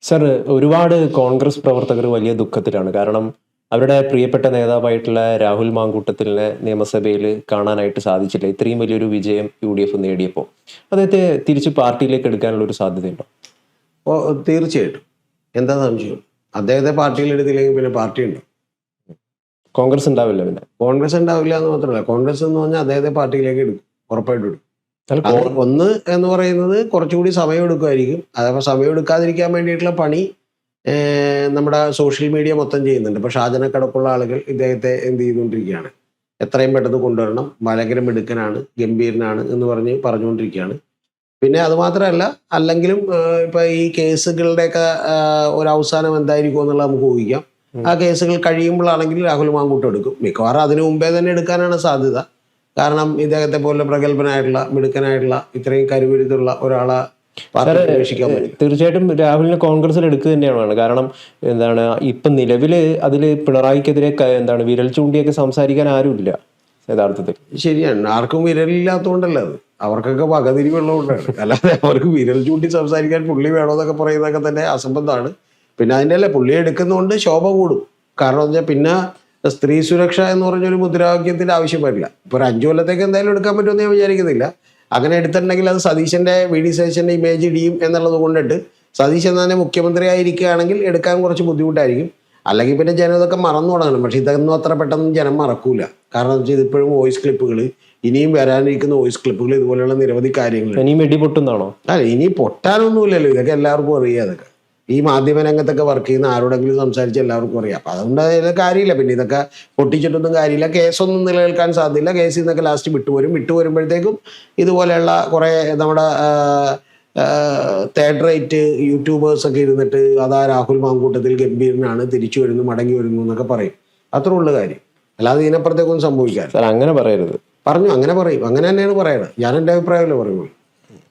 Sir, ഒരുപാട് കോൺഗ്രസ് പ്രവർത്തകർ വലിയ ദുഃഖത്തിലാണ്. കാരണം അവരുടെ പ്രിയപ്പെട്ട നേതാവായിട്ടുള്ള രാഹുൽ മാങ്കൂട്ടത്തിലിനെ നിയമസഭയിൽ കാണാനായിട്ട് സാധിച്ചില്ല. ഇത്രയും വലിയൊരു വിജയം യു.ഡി.എഫ് നേടിയപ്പോൾ അദ്ദേഹത്തെ തിരിച്ച് പാർട്ടിയിലേക്ക് എടുക്കാനുള്ള ഒരു സാധ്യതയുണ്ടോ? തീർച്ചയായിട്ടും. എന്താ സംശയം? അദ്ദേഹത്തെ പാർട്ടിയിൽ എടുത്തില്ലെങ്കിൽ പിന്നെ പാർട്ടി ഉണ്ടോ? കോൺഗ്രസ് ഉണ്ടാവില്ല. പിന്നെ കോൺഗ്രസ് ഉണ്ടാവില്ല എന്ന് മാത്രമല്ല, കോൺഗ്രസ് എന്ന് പറഞ്ഞാൽ അദ്ദേഹത്തെ പാർട്ടിയിലേക്ക് എടുക്കും, ഉറപ്പായിട്ടും എടുക്കും. അല്ല, അത് ഒന്ന് എന്ന് പറയുന്നത് കുറച്ചുകൂടി സമയം എടുക്കുമായിരിക്കും. അതപ്പോൾ സമയം എടുക്കാതിരിക്കാൻ വേണ്ടിയിട്ടുള്ള പണി നമ്മുടെ സോഷ്യൽ മീഡിയ മൊത്തം ചെയ്യുന്നുണ്ട്. ഇപ്പോൾ ഷാജനക്കടപ്പുള്ള ആളുകൾ ഇദ്ദേഹത്തെ എന്ത് ചെയ്തുകൊണ്ടിരിക്കുകയാണ്, എത്രയും പെട്ടെന്ന് കൊണ്ടുവരണം, ഭയങ്കര മിടുക്കനാണ്, ഗംഭീരനാണ് എന്ന് പറഞ്ഞുകൊണ്ടിരിക്കുകയാണ്. പിന്നെ അതുമാത്രമല്ല, അല്ലെങ്കിലും ഇപ്പം ഈ കേസുകളുടെയൊക്കെ ഒരു അവസാനം എന്തായിരിക്കും എന്നുള്ളത് നമുക്ക് ഊഹിക്കാം. ആ കേസുകൾ കഴിയുമ്പോഴാണെങ്കിൽ രാഹുൽ മാങ്കൂട്ടം എടുക്കും. മിക്കവാറും അതിനു മുമ്പേ തന്നെ എടുക്കാനാണ് സാധ്യത. കാരണം ഇദ്ദേഹത്തെ പോലെ പ്രഗത്ഭനായിട്ടുള്ള, മിടുക്കനായിട്ടുള്ള, ഇത്രയും കരുവിരുത്തുള്ള ഒരാളെ അന്വേഷിക്കാൻ പറ്റും. തീർച്ചയായിട്ടും രാഹുലിനെ കോൺഗ്രസിൽ എടുക്കുക തന്നെയാണ്. കാരണം എന്താണ്, ഇപ്പം നിലവിൽ അതിൽ പിണറായിക്കെതിരെ വിരൽ ചൂണ്ടിയൊക്കെ സംസാരിക്കാൻ ആരുമില്ല യഥാർത്ഥത്തിൽ. ശരിയാണ്, ആർക്കും വിരലില്ലാത്തതുകൊണ്ടല്ല അത്, അവർക്കൊക്കെ വകതിരിവുള്ളതുകൊണ്ടാണ്. അല്ലാതെ അവർക്ക് വിരൽ ചൂണ്ടി സംസാരിക്കാൻ പുള്ളി വേണമെന്നൊക്കെ പറയുന്നതൊക്കെ തന്നെ അസംബന്ധമാണ്. പിന്നെ അതിൻ്റെ അല്ലേ പുള്ളി എടുക്കുന്നതുകൊണ്ട് ശോഭ കൂടും. കാരണം എന്ന് വെച്ചാൽ പിന്നെ സ്ത്രീ സുരക്ഷ എന്ന് പറഞ്ഞൊരു മുദ്രാവാക്യത്തിൻ്റെ ആവശ്യം വരില്ല. ഇപ്പോൾ ഒരു 5 കൊല്ലത്തേക്ക് എന്തായാലും എടുക്കാൻ പറ്റുമെന്ന് ഞാൻ വിചാരിക്കുന്നില്ല. അങ്ങനെ എടുത്തിട്ടുണ്ടെങ്കിൽ അത് സതീശൻ്റെ വി.ഡി. സതീശൻ്റെ ഇമേജ് ഇടിയും എന്നുള്ളത് കൊണ്ടിട്ട് സതീശൻ തന്നെ മുഖ്യമന്ത്രി ആയിരിക്കുകയാണെങ്കിൽ എടുക്കാൻ കുറച്ച് ബുദ്ധിമുട്ടായിരിക്കും. അല്ലെങ്കിൽ പിന്നെ ജനം ഇതൊക്കെ മറന്നു തുടങ്ങണം. പക്ഷെ ഇതൊന്നും അത്ര പെട്ടെന്ന് ജനം മറക്കൂല. കാരണം എന്ന് വെച്ചാൽ ഇതിപ്പോഴും വോയിസ് ക്ലിപ്പുകൾ, ഇനിയും വരാനിരിക്കുന്ന വോയിസ് ക്ലിപ്പുകൾ, ഇതുപോലെയുള്ള നിരവധി കാര്യങ്ങൾ. ഇനിയും വെടിപൊട്ടുന്നാണോ? അല്ല, ഇനി പൊട്ടാനൊന്നുമില്ലല്ലോ. ഇതൊക്കെ എല്ലാവർക്കും അറിയാം. അതൊക്കെ ഈ മാധ്യമ രംഗത്തൊക്കെ വർക്ക് ചെയ്യുന്ന ആരോടെങ്കിലും സംസാരിച്ച് എല്ലാവർക്കും അറിയാം. അപ്പം അതുകൊണ്ട് അതിൽ കാര്യമില്ല. പിന്നെ ഇതൊക്കെ പൊട്ടിച്ചിട്ടൊന്നും കാര്യമില്ല. കേസൊന്നും നിലനിൽക്കാൻ സാധ്യതയില്ല. കേസിൽ നിന്നൊക്കെ ലാസ്റ്റ് വിട്ടുവരുമ്പോഴത്തേക്കും ഇതുപോലെയുള്ള കുറേ നമ്മുടെ തേർഡ് റേറ്റ് യൂട്യൂബേഴ്സൊക്കെ ഇരുന്നിട്ട് അതാ രാഹുൽ മാങ്കൂട്ടത്തിൽ ഗംഭീരനാണ്, തിരിച്ചു വരുന്നു, മടങ്ങി വരുന്നു എന്നൊക്കെ പറയും. അത്രേ ഉള്ള കാര്യം. അല്ലാതെ ഇതിനപ്പുറത്തേക്കൊന്നും സംഭവിക്കാൻ അങ്ങനെ പറയരുത്. അങ്ങനെ പറയും. അങ്ങനെ തന്നെയാണ് പറയുന്നത്. ഞാൻ എൻ്റെ അഭിപ്രായമല്ലേ പറയുള്ളൂ.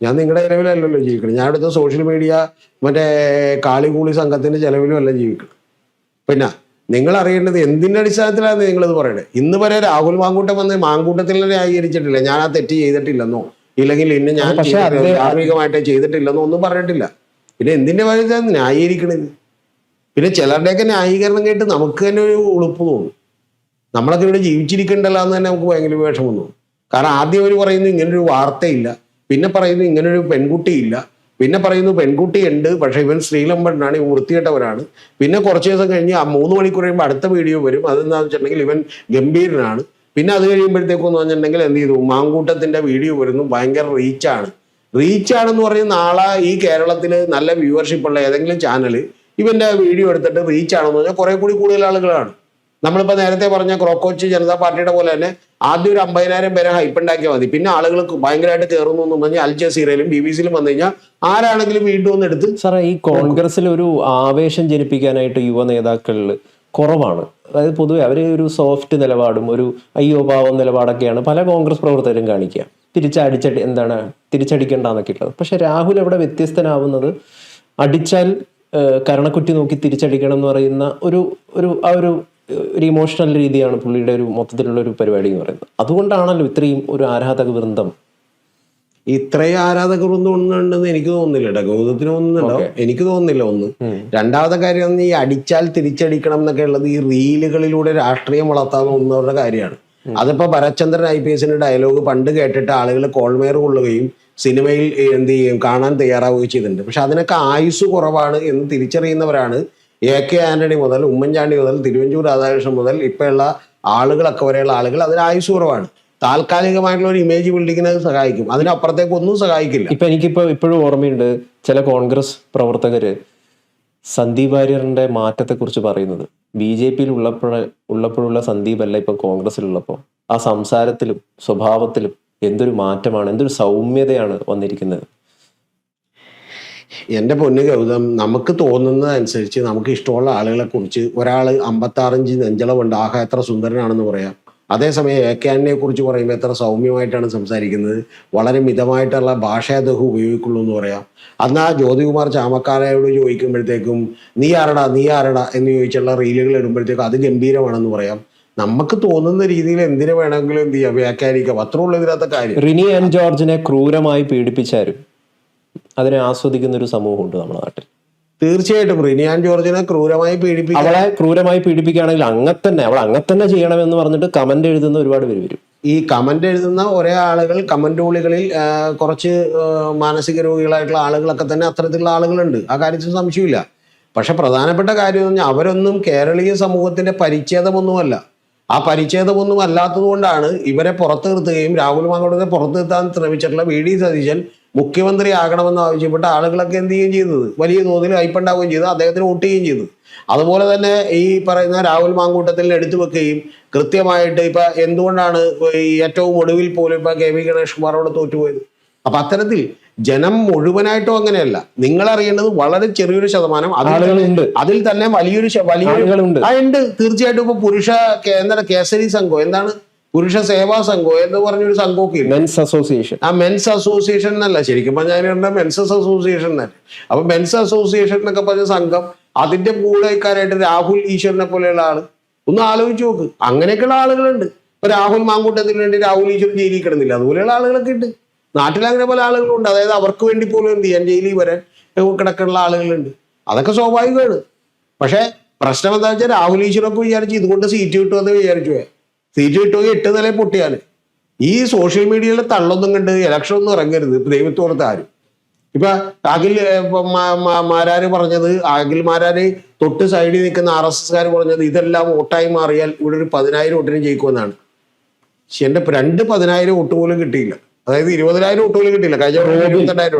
ഞാൻ നിങ്ങളുടെ ചെലവിലല്ലല്ലോ ജീവിക്കണം. ഞാൻ അടുത്ത സോഷ്യൽ മീഡിയ മറ്റേ കാളികൂളി സംഘത്തിൻ്റെ ചെലവിലും അല്ല ജീവിക്കണം. പിന്നെ നിങ്ങൾ അറിയേണ്ടത് എന്തിൻ്റെ അടിസ്ഥാനത്തിലാണ് നിങ്ങളിത് പറയണത്? ഇന്ന് വരെ രാഹുൽ മാങ്കൂട്ടം വന്ന് മാങ്കൂട്ടത്തിൽ ന്യായീകരിച്ചിട്ടില്ല. ഞാൻ ആ തെറ്റ് ചെയ്തിട്ടില്ലെന്നോ ഇല്ലെങ്കിൽ ഇന്ന് ഞാൻ ധാർമ്മികമായിട്ട് ചെയ്തിട്ടില്ലെന്നോ ഒന്നും പറഞ്ഞിട്ടില്ല. പിന്നെ എന്തിൻ്റെ കാര്യത്തിലാണ് ന്യായീകരിക്കണത്? പിന്നെ ചിലരുടെയൊക്കെ ന്യായീകരണം കേട്ട് നമുക്ക് തന്നെ ഒരു ഉളുപ്പ് തോന്നും. നമ്മളൊക്കെ ഇവിടെ ജീവിച്ചിരിക്കണ്ടല്ലോ എന്ന് തന്നെ നമുക്ക് ഭയങ്കര വിഷമം തോന്നും. കാരണം ആദ്യം അവർ പറയുന്നു ഇങ്ങനൊരു വാർത്തയില്ല, പിന്നെ പറയുന്നു ഇങ്ങനൊരു പെൺകുട്ടിയില്ല, പിന്നെ പറയുന്നു പെൺകുട്ടിയുണ്ട് പക്ഷെ ഇവൻ സ്ത്രീലമ്പനാണ്, ഇവൻ വൃത്തികെട്ടവനാണ്. പിന്നെ കുറച്ച് ദിവസം കഴിഞ്ഞ് ആ 3 മണിക്കൂർ കഴിയുമ്പോൾ അടുത്ത വീഡിയോ വരും. അതെന്താണെന്ന് വെച്ചിട്ടുണ്ടെങ്കിൽ ഇവൻ ഗംഭീരനാണ്. പിന്നെ അത് കഴിയുമ്പോഴത്തേക്കെന്ന് പറഞ്ഞിട്ടുണ്ടെങ്കിൽ എന്ത് ചെയ്തു, മാങ്കൂട്ടത്തിന്റെ വീഡിയോ വരുന്നു, ഭയങ്കര റീച്ചാണെന്ന് പറഞ്ഞ് നാളെ ഈ കേരളത്തിൽ നല്ല വ്യൂവർഷിപ്പ് ഉള്ള ഏതെങ്കിലും ചാനൽ ഇവന്റെ വീഡിയോ എടുത്തിട്ട് റീച്ചാണെന്ന് പറഞ്ഞാൽ കുറെ കൂടി കൂടുതൽ ആളുകളാണ്. നമ്മളിപ്പോൾ നേരത്തെ പറഞ്ഞ ക്രോക്കോച്ച് ജനതാ പാർട്ടിയുടെ പോലെ തന്നെ ആദ്യം ഒരു 50,000 പേരെ ഹൈപ്പ് ഉണ്ടാക്കിയാൽ മതി. പിന്നെ ആളുകൾ ഭയങ്കരമായിട്ട് കയറുന്നു എന്ന് പറഞ്ഞാൽ അൽ ജസീറയിലും BBC-ലും വന്നു കഴിഞ്ഞാൽ ആരാണെങ്കിലും വീണ്ടും ഒന്ന് എടുത്ത്. സാറേ, ഈ കോൺഗ്രസിൽ ഒരു ആവേശം ജനിപ്പിക്കാനായിട്ട് യുവ നേതാക്കളിൽ കുറവാണ്. അതായത് പൊതുവെ അവർ ഒരു സോഫ്റ്റ് നിലപാടും ഒരു അയ്യോപാവം നിലപാടൊക്കെയാണ് പല കോൺഗ്രസ് പ്രവർത്തകരും കാണിക്കുക. തിരിച്ചടിക്കേണ്ടെന്നൊക്കെ ഉള്ളത്. പക്ഷെ രാഹുൽ അവിടെ വ്യത്യസ്തനാവുന്നത് അടിച്ചാൽ കരണക്കുറ്റി നോക്കി തിരിച്ചടിക്കണം എന്ന് പറയുന്ന ഒരു ഇമോഷണൽ രീതിയാണ് പുള്ളിയുടെ ഒരു മൊത്തത്തിലുള്ള ഒരു പരിപാടി എന്ന് പറയുന്നത്. അതുകൊണ്ടാണല്ലോ ഇത്രയും ഒരു ആരാധക വൃന്ദം. ഇത്രയും ആരാധക വൃന്ദം ഉണ്ടെന്ന് എനിക്ക് തോന്നുന്നില്ല കേട്ടോ. ഗൗതത്തിന് തോന്നുന്നുണ്ടോ? എനിക്ക് തോന്നുന്നില്ല. ഒന്ന്. രണ്ടാമത്തെ കാര്യം, ഈ അടിച്ചാൽ തിരിച്ചടിക്കണം എന്നൊക്കെ ഉള്ളത് ഈ റീലുകളിലൂടെ രാഷ്ട്രീയം വളർത്താൻ പോകുന്നവരുടെ കാര്യമാണ്. അതിപ്പോ ഭരത്ചന്ദ്രൻ IPS ഡയലോഗ് പണ്ട് കേട്ടിട്ട് ആളുകൾ കോൾമേർ കൊള്ളുകയും സിനിമയിൽ എന്ത് ചെയ്യും കാണാൻ തയ്യാറാവുകയും ചെയ്തിട്ടുണ്ട്. പക്ഷെ അതിനൊക്കെ ആയുസ് കുറവാണ് എന്ന് തിരിച്ചറിയുന്നവരാണ് AK ആന്റണി മുതൽ ഉമ്മൻചാണ്ടി മുതൽ തിരുവഞ്ചൂർ രാധാകൃഷ്ണൻ മുതൽ ഇപ്പോഴുള്ള ആളുകളൊക്കെ വരെയുള്ള ആളുകൾ. അതിന് ആയുസ് കുറവാണ്. താൽക്കാലികമായിട്ടുള്ള ഒരു ഇമേജ് ബിൽഡിങ്ങിന് സഹായിക്കും, അതിനപ്പുറത്തേക്ക് ഒന്നും സഹായിക്കില്ല. ഇപ്പോഴും ഓർമ്മയുണ്ട് ചില കോൺഗ്രസ് പ്രവർത്തകര് സന്ദീപ് വാര്യറിന്റെ മാറ്റത്തെക്കുറിച്ച് പറയുന്നത്. BJP-യിൽ ഉള്ളപ്പോഴുള്ള സന്ദീപ് അല്ല ഇപ്പം കോൺഗ്രസിലുള്ളപ്പോൾ. ആ സംസാരത്തിലും സ്വഭാവത്തിലും എന്തൊരു മാറ്റമാണ്, എന്തൊരു സൗമ്യതയാണ് വന്നിരിക്കുന്നത്. എൻ്റെ പൊന്നു ഗൗതം, നമുക്ക് തോന്നുന്നതനുസരിച്ച് നമുക്ക് ഇഷ്ടമുള്ള ആളുകളെ കുറിച്ച് ഒരാൾ 56 ഇഞ്ച് നെഞ്ചളവുണ്ട്, ആഹാ എത്ര സുന്ദരനാണെന്ന് പറയാം. അതേസമയം AK ആന്റണിയെ കുറിച്ച് പറയുമ്പോൾ എത്ര സൗമ്യമായിട്ടാണ് സംസാരിക്കുന്നത്, വളരെ മിതമായിട്ടുള്ള ഭാഷ അദ്ദേഹം ഉപയോഗിക്കുള്ളൂ എന്ന് പറയാം. അന്ന് ആ ജ്യോതികുമാർ ചാമക്കാലയോട് ചോദിക്കുമ്പോഴത്തേക്കും നീ ആരടാ എന്ന് ചോദിച്ചുള്ള റീലുകൾ ഇടുമ്പോഴത്തേക്കും അത് ഗംഭീരമാണെന്ന് പറയാം. നമുക്ക് തോന്നുന്ന രീതിയിൽ എന്തിനു വേണമെങ്കിലും എന്ത് ചെയ്യാം, വ്യാഖ്യാനിക്കാം. അത്രയുള്ള ഇതിനകത്ത കാര്യം. റിനി ആൻഡ് ജോർജിനെ ക്രൂരമായി പീഡിപ്പിച്ചാലും അതിനെ ആസ്വദിക്കുന്ന ഒരു സമൂഹമുണ്ട് നമ്മുടെ നാട്ടിൽ. തീർച്ചയായിട്ടും റിനിയാൻ ജോർജിനെ ക്രൂരമായി പീഡിപ്പിക്കും. അവളെ ക്രൂരമായി പീഡിപ്പിക്കുകയാണെങ്കിൽ അവൾ അങ്ങനെ തന്നെ ചെയ്യണമെന്ന് പറഞ്ഞിട്ട് കമന്റ് എഴുതുന്ന ഒരുപാട് പേര് വരും. ഈ കമന്റ് എഴുതുന്ന ഒരേ ആളുകൾ കമന്റ് ഉള്ളികളിൽ കുറച്ച് മാനസിക രോഗികളായിട്ടുള്ള ആളുകളൊക്കെ തന്നെ അത്തരത്തിലുള്ള ആളുകളുണ്ട്. ആ കാര്യത്തിൽ സംശയമില്ല. പക്ഷെ പ്രധാനപ്പെട്ട കാര്യം എന്ന് പറഞ്ഞാൽ അവരൊന്നും കേരളീയ സമൂഹത്തിന്റെ പരിച്ഛേദമൊന്നുമല്ല. ആ പരിച്ഛേദമൊന്നും അല്ലാത്തത് കൊണ്ടാണ് ഇവരെ പുറത്തു നിർത്തുകയും രാഹുൽ മാങ്കൂട്ടത്തെ പുറത്തു നിർത്താൻ ശ്രമിച്ചിട്ടുള്ള വി ഡി സതീശൻ മുഖ്യമന്ത്രി ആകണമെന്ന് ആവശ്യപ്പെട്ട ആളുകളൊക്കെ എന്ത് ചെയ്യുകയും ചെയ്തത്, വലിയ തോതിൽ ഹൈപ്പുണ്ടാവുകയും ചെയ്തു, അദ്ദേഹത്തിന് വോട്ട് ചെയ്യുകയും ചെയ്തു. അതുപോലെ തന്നെ ഈ പറയുന്ന രാഹുൽ മാങ്കൂട്ടത്തിൽ എടുത്തു വെക്കുകയും കൃത്യമായിട്ട് ഇപ്പൊ എന്തുകൊണ്ടാണ് ഈ ഏറ്റവും ഒടുവിൽ പോലും ഇപ്പൊ കെ വി ഗണേഷ് കുമാറോട് തോറ്റുപോയത്. അപ്പൊ അത്തരത്തിൽ ജനം മുഴുവനായിട്ടും അങ്ങനെയല്ല. നിങ്ങൾ അറിയേണ്ടത് വളരെ ചെറിയൊരു ശതമാനം അതിൽ തന്നെ വലിയൊരു ഉണ്ട്. തീർച്ചയായിട്ടും ഇപ്പൊ പുരുഷ എന്താണ് കേസരി സംഘം, എന്താണ് പുരുഷ സേവാ സംഘം എന്ന് പറഞ്ഞൊരു സംഘമൊക്കെ മെൻസ് അസോസിയേഷൻ. ആ മെൻസ് അസോസിയേഷൻ എന്നല്ല, ശരിക്കും പറഞ്ഞാൽ മെൻസസ് അസോസിയേഷൻ തന്നെ. അപ്പൊ മെൻസ് അസോസിയേഷൻ എന്നൊക്കെ പറഞ്ഞ സംഘം, അതിന്റെ കൂടെക്കാരായിട്ട് രാഹുൽ ഈശ്വരനെ പോലെയുള്ള ആള്, ഒന്ന് ആലോചിച്ച് നോക്ക്. അങ്ങനെയൊക്കെയുള്ള ആളുകളുണ്ട്. ഇപ്പൊ രാഹുൽ മാങ്കൂട്ടത്തിന് വേണ്ടി രാഹുൽ ഈശ്വരൻ ജയിലിൽ കിടന്നില്ല, അതുപോലെയുള്ള ആളുകളൊക്കെ ഉണ്ട് നാട്ടിൽ. അങ്ങനെ പല ആളുകളുണ്ട്. അതായത് അവർക്ക് വേണ്ടി പോലും എന്ത് ചെയ്യാൻ ജയിലിൽ വരാൻ കിടക്കുന്ന ആളുകളുണ്ട്. അതൊക്കെ സ്വാഭാവികമാണ്. പക്ഷെ പ്രശ്നം എന്താ വെച്ചാൽ രാഹുൽ ഈശ്വരൊക്കെ വിചാരിച്ചു ഇതുകൊണ്ട് സീറ്റ് കിട്ടുമെന്ന് വിചാരിച്ചു. സീറ്റ് കിട്ടുമെങ്കിൽ 8 നിലയിൽ പൊട്ടിയാല്. ഈ സോഷ്യൽ മീഡിയയിലെ തള്ളൊന്നും കണ്ട് ഇലക്ഷൻ ഒന്നും ഇറങ്ങരുത് ദൈവത്തോടത്ത് ആരും. ഇപ്പൊ അഖിൽ മാരാര് പറഞ്ഞത്, അഖിൽ മാരാര് തൊട്ട് സൈഡിൽ നിൽക്കുന്ന RSSകാർ പറഞ്ഞത് ഇതെല്ലാം വോട്ടായി മാറിയാൽ ഇവിടെ ഒരു 10,000 വോട്ടിന് ജയിക്കുമെന്നാണ്. പക്ഷെ എന്റെ 10,000 വോട്ട് പോലും കിട്ടിയില്ല. അതായത് 20,000 വോട്ട് പോലും കിട്ടിയില്ല. കഴിഞ്ഞ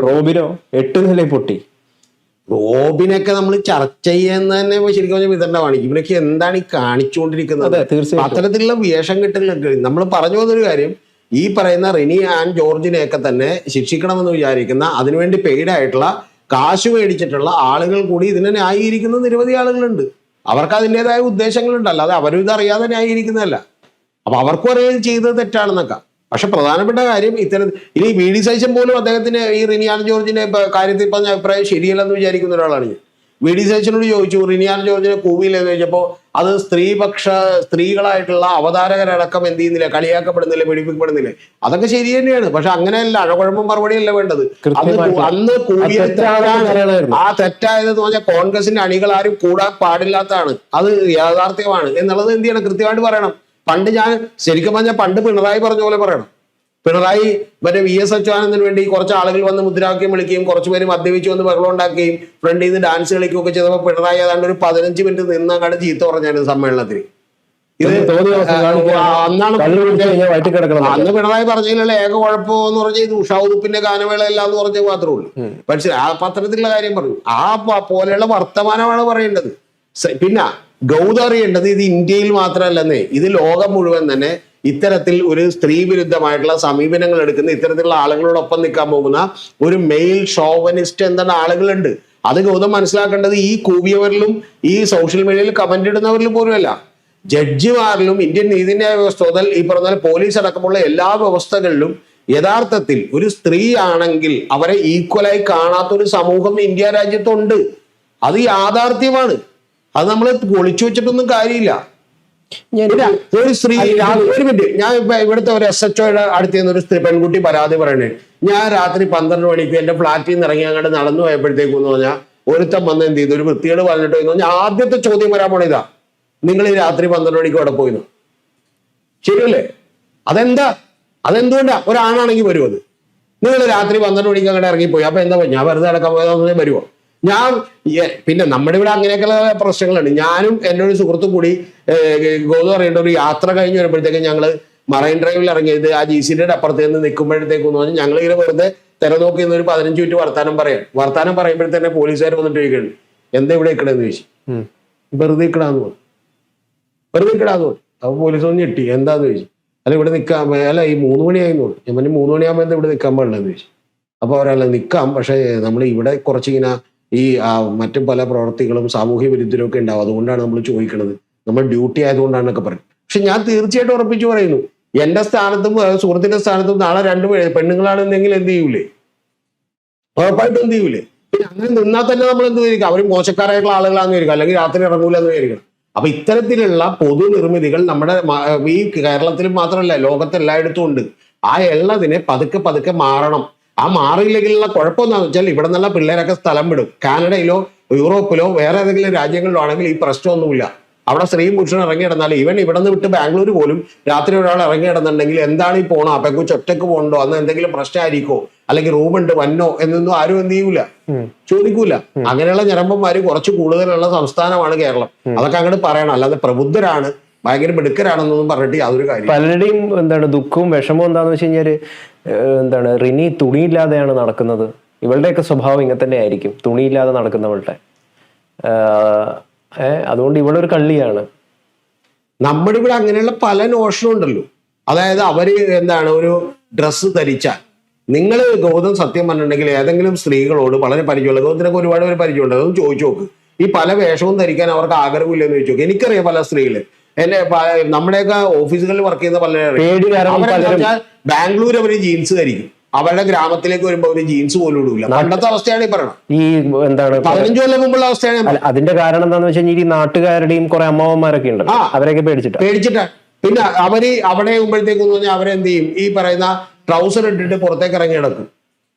8 നിലയിൽ പൊട്ടി. റോബിനൊക്കെ നമ്മൾ ചർച്ച ചെയ്യുന്ന തന്നെ ശരിക്കും പറഞ്ഞാൽ വിതരണമാണ്. ഇവനൊക്കെ എന്താണ് ഈ കാണിച്ചുകൊണ്ടിരിക്കുന്നത്? അത്തരത്തിലുള്ള വേഷം കെട്ടലൊക്കെ നമ്മൾ പറഞ്ഞു പോകുന്നൊരു കാര്യം, ഈ പറയുന്ന റിനി ആൻഡ് ജോർജിനെയൊക്കെ തന്നെ ശിക്ഷിക്കണമെന്ന് വിചാരിക്കുന്ന, അതിനുവേണ്ടി പെയ്ഡ് ആയിട്ടുള്ള കാശ് മേടിച്ചിട്ടുള്ള ആളുകൾ കൂടി ഇതിനെ ന്യായീകരിക്കുന്ന നിരവധി ആളുകളുണ്ട്. അവർക്ക് അതിൻ്റെതായ ഉദ്ദേശങ്ങളുണ്ട്, അല്ലാതെ അവരും ഇതറിയാതെ ന്യായീകരിക്കുന്നതല്ല. അപ്പൊ അവർക്കും അറിയാൻ ചെയ്തത് തെറ്റാണെന്നൊക്കെ. പക്ഷെ പ്രധാനപ്പെട്ട കാര്യം ഇനി വി ഡി സതീശൻ പോലും അദ്ദേഹത്തിന് ഈ റിനിയാൻ ജോർജിന്റെ കാര്യത്തിൽ പറഞ്ഞ അഭിപ്രായം ശരിയല്ലെന്ന് വിചാരിക്കുന്ന ഒരാളാണ് ഞാൻ. വി ഡി സതീശനോട് ചോദിച്ചു റിനിയാൻ ജോർജിനെ കൂവിയില്ലെന്ന് ചോദിച്ചപ്പോ അത് സ്ത്രീകളായിട്ടുള്ള അവതാരകരടക്കം എന്ത് ചെയ്യുന്നില്ല, കളിയാക്കപ്പെടുന്നില്ല, പീഡിപ്പിക്കപ്പെടുന്നില്ല. അതൊക്കെ ശരി തന്നെയാണ്. പക്ഷെ അങ്ങനെയല്ല, അഴകുഴമ്പം മറുപടിയല്ല വേണ്ടത്. അന്ന് കൂവിയത് ആ തെറ്റായതെന്ന് പറഞ്ഞാൽ കോൺഗ്രസിന്റെ അണികൾ ആരും കൂടാൻ പാടില്ലാത്തതാണ്, അത് യാഥാർത്ഥ്യമാണ് എന്നുള്ളത് എന്ത് ചെയ്യണം, കൃത്യമായിട്ട് പറയണം. പണ്ട് ഞാൻ ശരിക്കും പറഞ്ഞാൽ പണ്ട് പിണറായി പറഞ്ഞ പോലെ പറയണം. പിണറായി മറ്റേ VS അച്യുതാനന്ദന് വേണ്ടി കുറച്ച് ആളുകൾ വന്ന് മുദ്രാവാക്യം വിളിക്കുകയും കുറച്ച് പേര് മദ്യപിച്ച് വന്ന് ബഹളം ഉണ്ടാക്കുകയും ഫ്രണ്ടിൽ നിന്ന് ഡാൻസ് കളിക്കുകയൊക്കെ ചെയ്തപ്പോൾ പിണറായി ഏതാണ്ട് ഒരു 15 മിനിറ്റ് നിന്നങ്ങാട് ചീത്ത പറഞ്ഞായിരുന്നു സമ്മേളനത്തിന്. ഇത് അന്ന് പിണറായി പറഞ്ഞതിലുള്ള ഏക കുഴപ്പം എന്ന് പറഞ്ഞാൽ ഇത് ഉഷാ ഉതുപ്പിന്റെ ഗാനമേള അല്ല എന്ന് പറഞ്ഞത് മാത്രമേ ഉള്ളൂ. പക്ഷേ ആ പത്രത്തിലുള്ള കാര്യം പറഞ്ഞു. ആ പോലെയുള്ള വർത്തമാനമാണ് പറയേണ്ടത്. പിന്നെ ഗൗത അറിയേണ്ടത് ഇത് ഇന്ത്യയിൽ മാത്രമല്ലെന്നേ, ഇത് ലോകം മുഴുവൻ തന്നെ ഇത്തരത്തിൽ ഒരു സ്ത്രീ വിരുദ്ധമായിട്ടുള്ള സമീപനങ്ങൾ എടുക്കുന്ന ഇത്തരത്തിലുള്ള ആളുകളോടൊപ്പം നിൽക്കാൻ പോകുന്ന ഒരു മെയിൽ ഷോവനിസ്റ്റ് എന്താണ് ആളുകളുണ്ട്. അത് ഗൗതം മനസ്സിലാക്കേണ്ടത് ഈ കൂവിയവരിലും ഈ സോഷ്യൽ മീഡിയയിൽ കമന്റ് ഇടുന്നവരിലും പോലുമല്ല, ജഡ്ജിമാരിലും ഇന്ത്യൻ നീതിന്യായ വ്യവസ്ഥ മുതൽ ഈ പറഞ്ഞ പോലീസ് അടക്കമുള്ള എല്ലാ വ്യവസ്ഥകളിലും യഥാർത്ഥത്തിൽ ഒരു സ്ത്രീ ആണെങ്കിൽ അവരെ ഈക്വലായി കാണാത്തൊരു സമൂഹം ഇന്ത്യ രാജ്യത്തുണ്ട്. അത് യാഥാർത്ഥ്യമാണ്. അത് നമ്മൾ ഒളിച്ചു വെച്ചിട്ടൊന്നും കാര്യമില്ല. ഒരു സ്ത്രീ ഒരു മിനിറ്റ്, ഞാൻ ഇവിടുത്തെ ഒരു SHOയുടെ അടുത്ത് നിന്ന് ഒരു പെൺകുട്ടി പരാതി പറയണേ, ഞാൻ രാത്രി 12 മണിക്ക് എന്റെ ഫ്ലാറ്റിൽ നിന്ന് ഇറങ്ങി അങ്ങോട്ട് നടന്നു പോയപ്പോഴത്തേക്കും എന്ന് പറഞ്ഞാൽ ഒരുത്തം വന്ന് എന്ത് ചെയ്തു, ഒരു വൃത്തികേട് പറഞ്ഞിട്ടോ എന്ന് പറഞ്ഞാൽ ആദ്യത്തെ ചോദ്യം വരാൻ പോണ ഇതാ, നിങ്ങൾ ഈ രാത്രി 12 മണിക്ക് അവിടെ പോയിന്ന്. ശരിയല്ലേ? അതെന്തുകൊണ്ടാ? ഒരാണാണെങ്കിൽ വരുമോ? അത് നിങ്ങൾ രാത്രി 12 മണിക്ക് അങ്ങോട്ട് ഇറങ്ങിപ്പോയി, അപ്പൊ എന്താ ഞാൻ വെറുതെ അടക്കാൻ പോയതാണെന്ന് വരുമോ? ഞാൻ പിന്നെ നമ്മുടെ ഇവിടെ അങ്ങനെയൊക്കെയുള്ള പ്രശ്നങ്ങളുണ്ട്. ഞാനും എൻ്റെ ഒരു സുഹൃത്തും കൂടി ഗോതം അറിയേണ്ട ഒരു യാത്ര കഴിഞ്ഞ് വരുമ്പോഴത്തേക്കും ഞങ്ങള് മറൈൻ ഡ്രൈവിൽ ഇറങ്ങിയത് ആ GCD അപ്പുറത്ത് നിന്ന് നിൽക്കുമ്പോഴത്തേക്കും എന്ന് പറഞ്ഞാൽ ഞങ്ങൾ ഇങ്ങനെ വെറുതെ തിരനോക്കി നിന്ന് ഒരു 15 മിനിറ്റ് വർത്താനം പറയുമ്പോഴത്തന്നെ പോലീസുകാർ വന്നിട്ട് ചോദിക്കണം എന്താ ഇവിടെ നിൽക്കണെന്ന് ചോദിച്ചു. വെറുതെ നിൽക്കടാന്ന് പറഞ്ഞു. അപ്പൊ പോലീസ് ഒന്ന് ഞെട്ടി, എന്താന്ന് ചോദിച്ചു. അല്ല ഇവിടെ നിൽക്കാൻ അല്ല ഈ 3 മണിയായിരുന്നു. ഞാൻ പറഞ്ഞു 3 മണിയാകുമ്പോൾ എന്താ ഇവിടെ നിൽക്കാൻ പാടില്ലെന്ന് ചോദിച്ചു. അപ്പൊ ഒരാളെ നിൽക്കാം, പക്ഷെ നമ്മൾ ഇവിടെ കുറച്ചിങ്ങനെ ഈ മറ്റു പല പ്രവർത്തികളും സാമൂഹ്യ വിരുദ്ധരും ഒക്കെ ഉണ്ടാവും, അതുകൊണ്ടാണ് നമ്മൾ ചോദിക്കുന്നത്, നമ്മൾ ഡ്യൂട്ടി ആയതുകൊണ്ടാണെന്നൊക്കെ പറയും. പക്ഷെ ഞാൻ തീർച്ചയായിട്ടും ഉറപ്പിച്ചു പറയുന്നു, എന്റെ സ്ഥാനത്തും സുഹൃത്തിന്റെ സ്ഥാനത്തും നാളെ 2 പെണ്ണുങ്ങളാണെന്നെങ്കിൽ എന്ത് ചെയ്യൂലേ? ഉറപ്പായിട്ടും എന്ത് ചെയ്യൂലേ? പിന്നെ അങ്ങനെ നിന്നാൽ തന്നെ നമ്മൾ എന്ത് വിചാരിക്കും, അവർ മോശക്കാരായിട്ടുള്ള ആളുകളാന്ന് വിചാരിക്കും, അല്ലെങ്കിൽ രാത്രി ഇറങ്ങൂലെന്ന് വിചാരിക്കണം. അപ്പൊ ഇത്തരത്തിലുള്ള പൊതു നിർമ്മിതികൾ നമ്മുടെ ഈ കേരളത്തിൽ മാത്രമല്ല ലോകത്തെല്ലായിടത്തും ഉണ്ട്. ആ ഉള്ളതിനെ പതുക്കെ മാറണം. ആ മാറിയില്ലെങ്കിലുള്ള കുഴപ്പമെന്താണെന്ന് വെച്ചാൽ ഇവിടെ നിന്നുള്ള പിള്ളേരൊക്കെ സ്ഥലം വിടും. കാനഡയിലോ യൂറോപ്പിലോ വേറെ ഏതെങ്കിലും രാജ്യങ്ങളിലോ ആണെങ്കിൽ ഈ പ്രശ്നമൊന്നുമില്ല. അവിടെ സ്ത്രീയും പുരുഷനും ഇറങ്ങി കിടന്നാൽ ഈവൻ ഇവിടെ നിന്ന് വിട്ട് ബാംഗ്ലൂർ പോലും രാത്രി ഒരാൾ ഇറങ്ങി കിടന്നുണ്ടെങ്കിൽ എന്താണ് ഈ പോണോ, പെങ്കുച്ച് ഒറ്റക്ക് പോകണ്ടോ, അന്ന് എന്തെങ്കിലും പ്രശ്നമായിരിക്കോ, അല്ലെങ്കിൽ റൂമുണ്ട് വന്നോ എന്നൊന്നും ആരും എന്ത് ചെയ്യൂല, ചോദിക്കൂല. അങ്ങനെയുള്ള ഞരമ്പന്മാര് കുറച്ച് കൂടുതലുള്ള സംസ്ഥാനമാണ് കേരളം. അതൊക്കെ അങ്ങോട്ട് പറയണം. അല്ലാതെ പ്രബുദ്ധരാണ്, ഭയങ്കര മിടുക്കരാണെന്നൊന്നും പറഞ്ഞിട്ട് യാതൊരു കാര്യം. പലരുടെയും ദുഃഖവും വിഷമവും എന്താന്ന് വെച്ച് കഴിഞ്ഞാല് റിനി തുണിയില്ലാതെയാണ് നടക്കുന്നത്. ഇവളുടെയൊക്കെ സ്വഭാവം ഇങ്ങനെ തന്നെ ആയിരിക്കും, തുണിയില്ലാതെ നടക്കുന്നവളുടെ. അതുകൊണ്ട് ഇവളൊരു കള്ളിയാണ്. നമ്മുടെ ഇവിടെ അങ്ങനെയുള്ള പല നോഷനും ഉണ്ടല്ലോ. അതായത് അവര് ഒരു ഡ്രസ്സ് ധരിച്ചാൽ, നിങ്ങൾ ഗൗതം സത്യം പറഞ്ഞിട്ടുണ്ടെങ്കിൽ ഏതെങ്കിലും സ്ത്രീകളോട് വളരെ പരിചയമുള്ള, ഗൗതത്തിനൊക്കെ ഒരുപാട് പേര് പരിചയമുണ്ട്, അതൊന്നും ചോദിച്ചു നോക്ക്. ഈ പല വേഷവും ധരിക്കാൻ അവർക്ക് ആഗ്രഹമില്ലെന്ന് ചോദിച്ചു നോക്ക്. എനിക്കറിയാം പല സ്ത്രീകള്, എന്നെ നമ്മുടെയൊക്കെ ഓഫീസുകളിൽ വർക്ക് ചെയ്യുന്ന പല ബാംഗ്ലൂർ അവര് ജീൻസ് ധരിക്കും, അവരുടെ ഗ്രാമത്തിലേക്ക് വരുമ്പോ അവര് ജീൻസ് പോലും ഇടൂല. പണ്ടത്തെ അവസ്ഥയാണ് ഈ പറയണം. ഈ 15 കൊല്ലം മുമ്പുള്ള അവസ്ഥയാണ്. അതിന്റെ കാരണം എന്താണെന്ന് വെച്ചാൽ ഈ നാട്ടുകാരുടെയും കുറെ അമ്മാവന്മാരൊക്കെ ഉണ്ട്, അവരൊക്കെ പേടിച്ചിട്ടാ. പിന്നെ അവര് അവിടെ ആകുമ്പോഴത്തേക്ക് പറഞ്ഞാൽ അവരെന്ത് ചെയ്യും, ഈ പറയുന്ന ട്രൗസർ ഇട്ടിട്ട് പുറത്തേക്ക് ഇറങ്ങി കിടക്കും.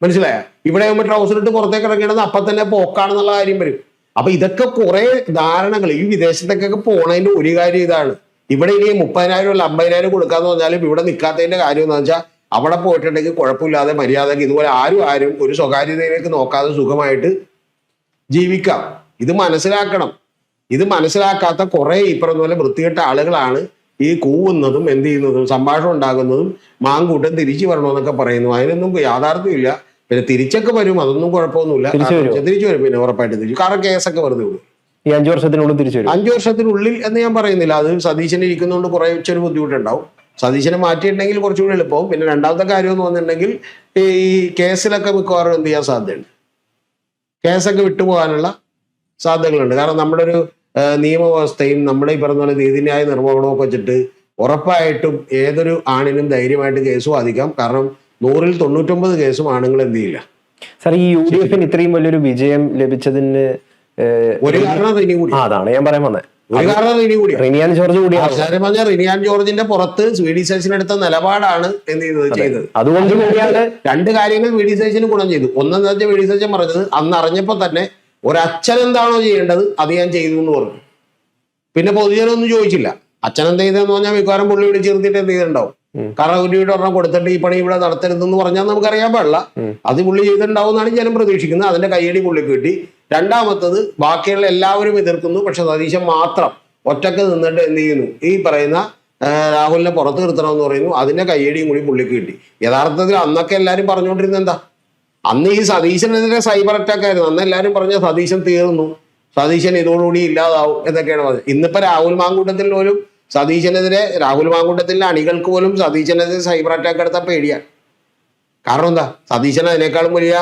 മനസ്സിലായ? ഇവിടെ ആകുമ്പോൾ ട്രൗസർ ഇട്ട് പുറത്തേക്ക് ഇറങ്ങി കിടന്ന് അപ്പൊ തന്നെ പോക്കാണെന്നുള്ള കാര്യം വരും. അപ്പൊ ഇതൊക്കെ കുറെ ധാരണകൾ. ഈ വിദേശത്തേക്കൊക്കെ പോണതിന്റെ ഒരു കാര്യം ഇതാണ്. ഇവിടെ ഇനി 30,000 അല്ല 50,000 കൊടുക്കാന്ന് പറഞ്ഞാലും ഇവിടെ നിൽക്കാത്തതിന്റെ കാര്യം എന്താ വെച്ചാൽ അവിടെ പോയിട്ടുണ്ടെങ്കിൽ കുഴപ്പമില്ലാതെ മര്യാദക്ക് ഇതുപോലെ ആരും ഒരു സ്വകാര്യതയിലേക്ക് നോക്കാതെ സുഖമായിട്ട് ജീവിക്കാം. ഇത് മനസ്സിലാക്കണം. ഇത് മനസ്സിലാക്കാത്ത കുറെ ഈ പറഞ്ഞ പോലെ വൃത്തികെട്ട ആളുകളാണ് ഈ കൂവുന്നതും എന്ത് ചെയ്യുന്നതും സംഭാഷണം ഉണ്ടാകുന്നതും മാങ്കൂട്ടം തിരിച്ചു വരണമെന്നൊക്കെ പറയുന്നു. അതിനൊന്നും യാഥാർത്ഥ്യമില്ല. പിന്നെ തിരിച്ചൊക്കെ വരും, അതൊന്നും കുഴപ്പമൊന്നുമില്ല. തിരിച്ചു വരും, പിന്നെ ഉറപ്പായിട്ട് തിരിച്ചു. കാരണം കേസൊക്കെ വെറുതെ വിടും. ഈ 5 വർഷത്തിനുള്ളിൽ തിരിച്ചു വരും. 5 വർഷത്തിനുള്ളിൽ എന്ന് ഞാൻ പറയുന്നില്ല. അത് സതീശന് ഇരിക്കുന്നതുകൊണ്ട് കുറെ ഒരു ബുദ്ധിമുട്ടുണ്ടാവും. സതീശനെ മാറ്റിയിട്ടുണ്ടെങ്കിൽ കുറച്ചുകൂടി എളുപ്പവും. പിന്നെ രണ്ടാമത്തെ കാര്യം എന്ന് പറഞ്ഞിട്ടുണ്ടെങ്കിൽ ഈ കേസിലൊക്കെ മിക്കവാറും എന്ത് ചെയ്യാൻ സാധ്യതയുണ്ട്, കേസൊക്കെ വിട്ടുപോകാനുള്ള സാധ്യതകളുണ്ട്. കാരണം നമ്മുടെ ഒരു നിയമവ്യവസ്ഥയും നമ്മുടെ ഈ പറഞ്ഞ പോലെ നീതിന്യായ നിർവഹണവും ഒക്കെ വെച്ചിട്ട് ഉറപ്പായിട്ടും ഏതൊരു ആണിനും ധൈര്യമായിട്ട് കേസ് വാദിക്കാം. കാരണം 100-ൽ 99 കേസും ആണുങ്ങൾ എന്ത് ചെയ്യില്ല. സാർ, ഈ UDF ഇത്രയും വലിയൊരു വിജയം ലഭിച്ചതിന് ഒരു കാരണം റിനി കൂടി. അതാണ് ഞാൻ പറയാൻ വന്നത്. ഒരു കാരണം റിനി കൂടി, റിനിയാൻ ജോർജ് കൂടി. പറഞ്ഞ റിനിയാൻ ജോർജിന്റെ പുറത്ത് VD സതീശൻ എടുത്ത നിലപാടാണ് എന്ത് ചെയ്തത്. അതുകൊണ്ട് രണ്ട് കാര്യങ്ങൾ VD സതീശന് ഗുണം ചെയ്തു. ഒന്നെന്ന് വെച്ചാൽ VD സതീശൻ പറഞ്ഞത് അന്ന് അറിഞ്ഞപ്പോ തന്നെ ഒരച്ഛൻ എന്താണോ ചെയ്യേണ്ടത് അത് ഞാൻ ചെയ്തു എന്ന് പറഞ്ഞു. പിന്നെ പൊതുജനൊന്നും ചോദിച്ചില്ല. അച്ഛൻ എന്ത് ചെയ്തെന്ന് പറഞ്ഞാൽ മിക്കവാറും പുള്ളി വിളിച്ച് നിർത്തിയിട്ട് എന്ത് ചെയ്തിട്ടുണ്ടാവും. കാരണം ഒരു വീട് ഒരെണ്ണം കൊടുത്തിട്ട് ഈ പണി ഇവിടെ നടത്തരുതെന്ന് പറഞ്ഞാൽ നമുക്കറിയാൻ പാടില്ല. അത് പുള്ളി ചെയ്തിട്ടുണ്ടാവും എന്നാണ് ജനം പ്രതീക്ഷിക്കുന്നത്. അതിന്റെ കയ്യടി പുള്ളിക്ക് കിട്ടി. രണ്ടാമത്തത്, ബാക്കിയുള്ള എല്ലാവരും എതിർക്കുന്നു, പക്ഷെ സതീശൻ മാത്രം ഒറ്റക്ക് നിന്നിട്ട് എന്ത് ചെയ്യുന്നു, ഈ പറയുന്ന രാഹുലിനെ പുറത്ത് നിർത്തണമെന്ന് പറയുന്നു. അതിന്റെ കയ്യടിയും കൂടി പുള്ളിക്ക് കിട്ടി. യഥാർത്ഥത്തിൽ അന്നൊക്കെ എല്ലാവരും പറഞ്ഞുകൊണ്ടിരുന്നത് എന്താ, അന്ന് ഈ സതീശനെതിരെ സൈബർ അറ്റാക്ക് ആയിരുന്നു. അന്ന് എല്ലാവരും പറഞ്ഞ സതീശൻ തീർന്നു, സതീശൻ ഇതോടുകൂടി ഇല്ലാതാവും എന്നൊക്കെയാണ് പറഞ്ഞത്. ഇന്നിപ്പോ രാഹുൽ മാങ്കൂട്ടത്തിൽ പോലും സതീശനെതിരെ, രാഹുൽ മാങ്കൂട്ടത്തിലെ അണികൾക്ക് പോലും സതീശനെതിരെ സൈബർ അറ്റാക്ക് എടുത്താൽ പേടിയാണ്. കാരണം എന്താ, സതീശൻ അതിനേക്കാളും വലിയ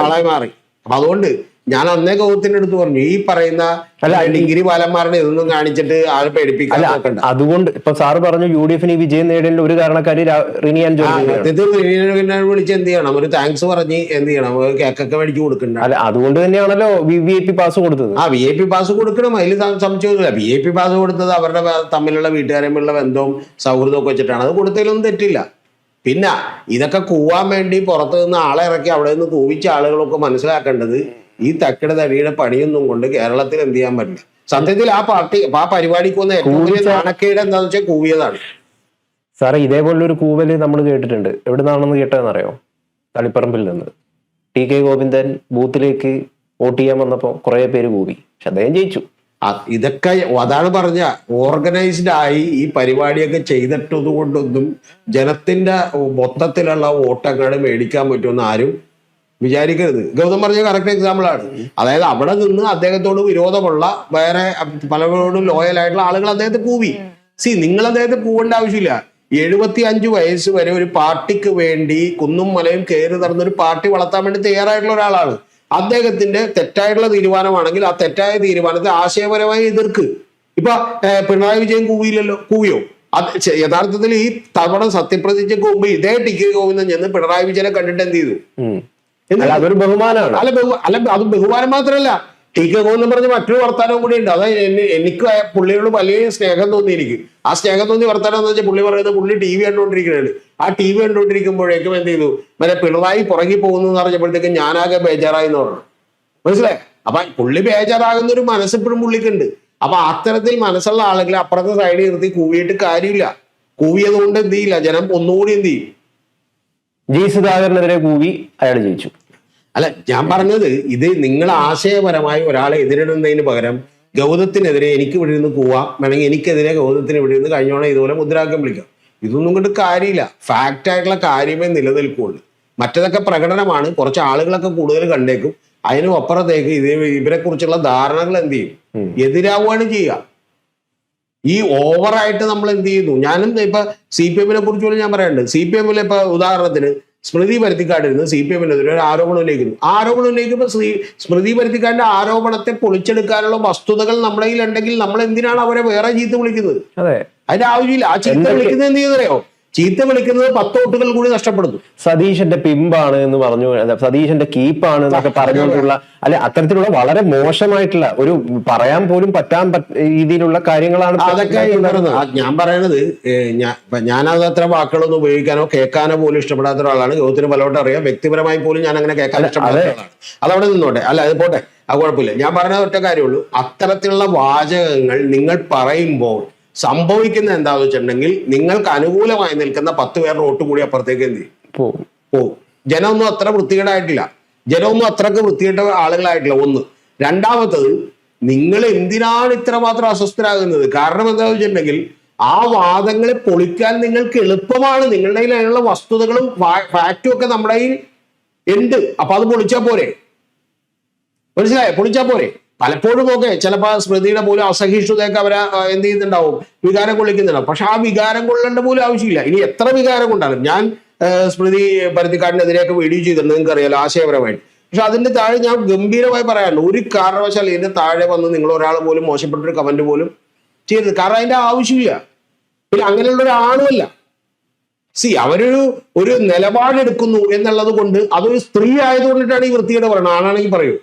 ആളായി മാറി. അപ്പൊ അതുകൊണ്ട് ഞാൻ അന്നേ ഗൗതത്തിന്റെ അടുത്ത് പറഞ്ഞു, ഈ പറയുന്ന ഡിഗ്രി ബാലന്മാരുടെ ഇതൊന്നും കാണിച്ചിട്ട് ആളെ പേടിപ്പിക്കാൻ നോക്കണ്ട. അതുകൊണ്ട് ഇപ്പൊ സാറ് പറഞ്ഞു UDF വിജയം നേടേണ്ട ഒരു കാരണക്കാരി റിനിയാൻ ജോർജ്. വിളിച്ച് എന്ത് ചെയ്യണം, ഒരു താങ്ക്സ് പറഞ്ഞ് എന്ത് ചെയ്യണം, കേക്കൊക്കെ മേടിച്ചു കൊടുക്കണ്ട. അല്ല, അതുകൊണ്ട് തന്നെയാണല്ലോ VIP പാസ് കൊടുത്തത്. VIP പാസ് കൊടുക്കണം, അതിൽ സംശയമൊന്നുമില്ല. VIP പാസ് കൊടുത്തത് അവരുടെ തമ്മിലുള്ള വീട്ടുകാരുമുള്ള ബന്ധവും സൗഹൃദവും ഒക്കെ വെച്ചിട്ടാണ്. അത് കൊടുത്തതിലൊന്നും തെറ്റില്ല. പിന്നെ ഇതൊക്കെ കൂവാൻ വേണ്ടി പുറത്തു നിന്ന് ആളെ ഇറക്കി അവിടെ നിന്ന് കൂവിച്ച ആളുകളൊക്കെ മനസ്സിലാക്കേണ്ടത്, ഈ തക്കിട തടിയുടെ പണിയൊന്നും കൊണ്ട് കേരളത്തിൽ എന്ത് ചെയ്യാൻ പറ്റില്ല. സത്യത്തിൽ ആ പരിപാടിക്ക് വന്ന ഏറ്റവും വലിയ നാണക്കേട് എന്താണെന്ന് വെച്ചാൽ കൂവിയതാണ്. സാറേ, ഇതേപോലൊരു കൂവല് നമ്മൾ കേട്ടിട്ടുണ്ട്. എവിടെ നിന്നാണെന്ന് കേട്ടതെന്നറിയോ? തളിപ്പറമ്പിൽ നിന്ന്. TK ഗോവിന്ദൻ ബൂത്തിലേക്ക് വോട്ട് ചെയ്യാൻ വന്നപ്പോൾ കുറെ പേര് കൂവി, പക്ഷെ അദ്ദേഹം ജയിച്ചു. ഇതൊക്കെ അതാണ് പറഞ്ഞ, ഓർഗനൈസ്ഡ് ആയി ഈ പരിപാടിയൊക്കെ ചെയ്തിട്ടത് കൊണ്ടൊന്നും ജനത്തിന്റെ മൊത്തത്തിലുള്ള വോട്ടങ്ങൾ മേടിക്കാൻ പറ്റുമെന്ന് ആരും വിചാരിക്കരുത്. ഗൗതം പറഞ്ഞ കറക്റ്റ് എക്സാമ്പിൾ ആണ്. അതായത് അവിടെ നിന്ന് അദ്ദേഹത്തോട് വിരോധമുള്ള വേറെ പലരോടും ലോയൽ ആയിട്ടുള്ള ആളുകൾ അദ്ദേഹത്തെ കൂവി. നിങ്ങൾ അദ്ദേഹത്തെ കൂവേണ്ട ആവശ്യമില്ല. 75 വയസ്സ് വരെ ഒരു പാർട്ടിക്ക് വേണ്ടി കുന്നും മലയും കയറി നടന്നൊരു പാർട്ടി വളർത്താൻ വേണ്ടി തയ്യാറായിട്ടുള്ള ഒരാളാണ്. അദ്ദേഹത്തിന്റെ തെറ്റായിട്ടുള്ള തീരുമാനമാണെങ്കിൽ ആ തെറ്റായ തീരുമാനത്തെ ആശയപരമായി എതിർക്ക്. ഇപ്പൊ പിണറായി വിജയൻ കൂവിയോ? അത് യഥാർത്ഥത്തിൽ ഈ തവണ സത്യപ്രതിജ്ഞയ്ക്ക് മുമ്പ് ഇതേ TK ഗോവിന്ദൻ ചെന്ന് പിണറായി വിജയനെ കണ്ടിട്ട് എന്ത് ചെയ്തു? അതൊരു ബഹുമാനമാണ്. അല്ല, അത് ബഹുമാനം മാത്രമല്ല, TK ഗോവിന്ദൻ പറഞ്ഞ മറ്റൊരു വർത്താനവും കൂടി ഉണ്ട്. അതായത് എനിക്ക് പുള്ളിയോട് വലിയ സ്നേഹം തോന്നി. എനിക്ക് ആ സ്നേഹം തോന്നി വർത്താനം എന്ന് വെച്ചാൽ പുള്ളി പറയുന്നത്, പുള്ളി TV കണ്ടുകൊണ്ടിരിക്കുകയാണ്. ആ TV കണ്ടുകൊണ്ടിരിക്കുമ്പോഴേക്കും എന്ത് ചെയ്തു, പിണറായി പുറകി പോകുന്നു എന്ന് പറഞ്ഞപ്പോഴത്തേക്കും ഞാനാകെ ബേജാറായി എന്ന് പറഞ്ഞു. മനസ്സിലായി? അപ്പൊ പുള്ളി ബേജാറാകുന്ന ഒരു മനസ്സിപ്പോഴും പുള്ളിക്കുണ്ട്. അപ്പൊ അത്തരത്തിൽ മനസ്സുള്ള ആളുകളെ അപ്പുറത്തെ സൈഡിൽ നിർത്തി കൂവിയിട്ട് കാര്യമില്ല. കൂവിയത് കൊണ്ട് എന്ത് ചെയ്യില്ല, ജനം ഒന്നുകൂടി എന്ത് ചെയ്യും? ജി സുധാകരനെതിരെ കൂവി, അയാൾ ജയിച്ചു. അല്ല, ഞാൻ പറഞ്ഞത് ഇത് നിങ്ങൾ ആശയപരമായി ഒരാളെ എതിരിടുന്നതിന് പകരം ഗൗതത്തിനെതിരെ എനിക്ക് ഇവിടെ നിന്ന് കൂവാം, വേണമെങ്കിൽ എനിക്കെതിരെ ഗൗതത്തിന് ഇവിടെ നിന്ന് കഴിഞ്ഞോണം ഇതുപോലെ മുദ്രാവാക്യം വിളിക്കാം. ഇതൊന്നും കൊണ്ട് കാര്യമില്ല. ഫാക്റ്റ് ആയിട്ടുള്ള കാര്യമേ നിലനിൽക്കുള്ളൂ. മറ്റതൊക്കെ പ്രകടനമാണ്. കുറച്ച് ആളുകളൊക്കെ കൂടുതൽ കണ്ടേക്കും. അതിനും അപ്പുറത്തേക്ക് ഇവരെ കുറിച്ചുള്ള ധാരണകൾ എന്ത് ചെയ്യും? എതിരാവുകയാണ് ചെയ്യുക. ഈ ഓവറായിട്ട് നമ്മൾ എന്ത് ചെയ്യുന്നു? ഞാനും ഇപ്പൊ CPM-നെ കുറിച്ച് പോലും ഞാൻ പറയാനുണ്ട്. CPM-ലെ ഇപ്പൊ ഉദാഹരണത്തിന് സ്മൃതി പരുത്തിക്കാടിരുന്ന് CPM-നെതിരെ ഒരു ആരോപണം ഉന്നയിക്കുന്നു. ആരോപണം ഉന്നയിക്കുമ്പോൾ സ്മൃതി പരുത്തിക്കാടിന്റെ ആരോപണത്തെ പൊളിച്ചെടുക്കാനുള്ള വസ്തുതകൾ നമ്മുടെ കയ്യിൽ ഉണ്ടെങ്കിൽ നമ്മൾ എന്തിനാണ് അവരെ വേറെ ചീത്ത വിളിക്കുന്നത്? അതിന്റെ ആവശ്യമില്ല. ആ ചീത്ത വിളിക്കുന്നത് എന്ത് ചെയ്യുന്നറിയോ? ചീത്ത വിളിക്കുന്നത് 10 വോട്ടുകൾ കൂടി നഷ്ടപ്പെടുന്നു. സതീശന്റെ പിമ്പാണ് എന്ന് പറഞ്ഞു, സതീശന്റെ കീപ്പാണ് എന്നൊക്കെ പറഞ്ഞുകൊണ്ടുള്ള അത്തരത്തിലുള്ള വളരെ മോശമായിട്ടുള്ള ഒരു പറയാൻ പോലും പറ്റാൻ രീതിയിലുള്ള കാര്യങ്ങളാണ് അതൊക്കെ. ഞാൻ പറയണത്, ഞാനത് അത്ര വാക്കുകളൊന്നും ഉപയോഗിക്കാനോ കേൾക്കാനോ പോലും ഇഷ്ടപ്പെടാത്ത ഒരാളാണ്. ഗൗതത്തിന് പലവട്ടം അറിയാം. വ്യക്തിപരമായി പോലും ഞാൻ അങ്ങനെ കേൾക്കാൻ ഇഷ്ടപ്പെടാത്ത ഒരാളാണ്. അതവിടെ നിന്നോട്ടെ. അല്ല, അത് പോട്ടെ, അത് കുഴപ്പമില്ല. ഞാൻ പറഞ്ഞത് ഒറ്റ കാര്യമുള്ളൂ. അത്തരത്തിലുള്ള വാചകങ്ങൾ നിങ്ങൾ പറയുമ്പോൾ സംഭവിക്കുന്ന എന്താന്ന് വെച്ചിട്ടുണ്ടെങ്കിൽ നിങ്ങൾക്ക് അനുകൂലമായി നിൽക്കുന്ന 10 പേരുടെ വോട്ട് കൂടി അപ്പുറത്തേക്ക് എന്ത് ചെയ്യും? പോവും. ജനമൊന്നും അത്ര വൃത്തികേടായിട്ടില്ല. ജനമൊന്നും അത്രക്ക് വൃത്തികെട്ട ആളുകളായിട്ടില്ല. ഒന്ന്. രണ്ടാമത്തത്, നിങ്ങൾ എന്തിനാണ് ഇത്രമാത്രം അസ്വസ്ഥരാകുന്നത്? കാരണം എന്താണെന്ന് വെച്ചിട്ടുണ്ടെങ്കിൽ ആ വാദങ്ങളെ പൊളിക്കാൻ നിങ്ങൾക്ക് എളുപ്പമാണ്. നിങ്ങളുടെ കയ്യിൽ അതിനുള്ള വസ്തുതകളും ഫാക്റ്റും ഒക്കെ നമ്മുടെ കയ്യിൽ ഉണ്ട്. അപ്പൊ അത് പൊളിച്ചാൽ പോരെ? മനസ്സിലായോ? പൊളിച്ചാൽ പോരെ? പലപ്പോഴും ഒക്കെ ചിലപ്പോൾ സ്മൃതിയുടെ പോലും അസഹിഷ്ണുതയൊക്കെ അവരെ എന്ത് ചെയ്യുന്നുണ്ടാവും, വികാരം കൊള്ളിക്കുന്നുണ്ടാവും. പക്ഷെ ആ വികാരം കൊള്ളേണ്ട പോലും ആവശ്യമില്ല. ഇനി എത്ര വികാരം കൊണ്ടാലും, ഞാൻ സ്മൃതി പരുത്തിക്കാടിനെതിരെയൊക്കെ വീഡിയോ ചെയ്തിട്ടുണ്ട്, നിങ്ങൾക്ക് അറിയാലോ, ആശയപരമായിട്ട്. പക്ഷെ അതിന്റെ താഴെ ഞാൻ ഗംഭീരമായി പറയാനുണ്ട്, ഒരു കാരണവശാലും ഇതിന്റെ താഴെ വന്ന് നിങ്ങൾ ഒരാൾ പോലും മോശപ്പെട്ടൊരു കമന്റ് പോലും ചെയ്തത്. കാരണം അതിന്റെ ആവശ്യമില്ല. പിന്നെ അങ്ങനെയുള്ള ഒരാളുമല്ല. അവരൊരു നിലപാടെടുക്കുന്നു എന്നുള്ളത് കൊണ്ട്, അതൊരു സ്ത്രീ ആയതുകൊണ്ടിട്ടാണ് ഈ വൃത്തിയുടെ പറയുന്നത്. ആണാണെങ്കിൽ പറയൂ,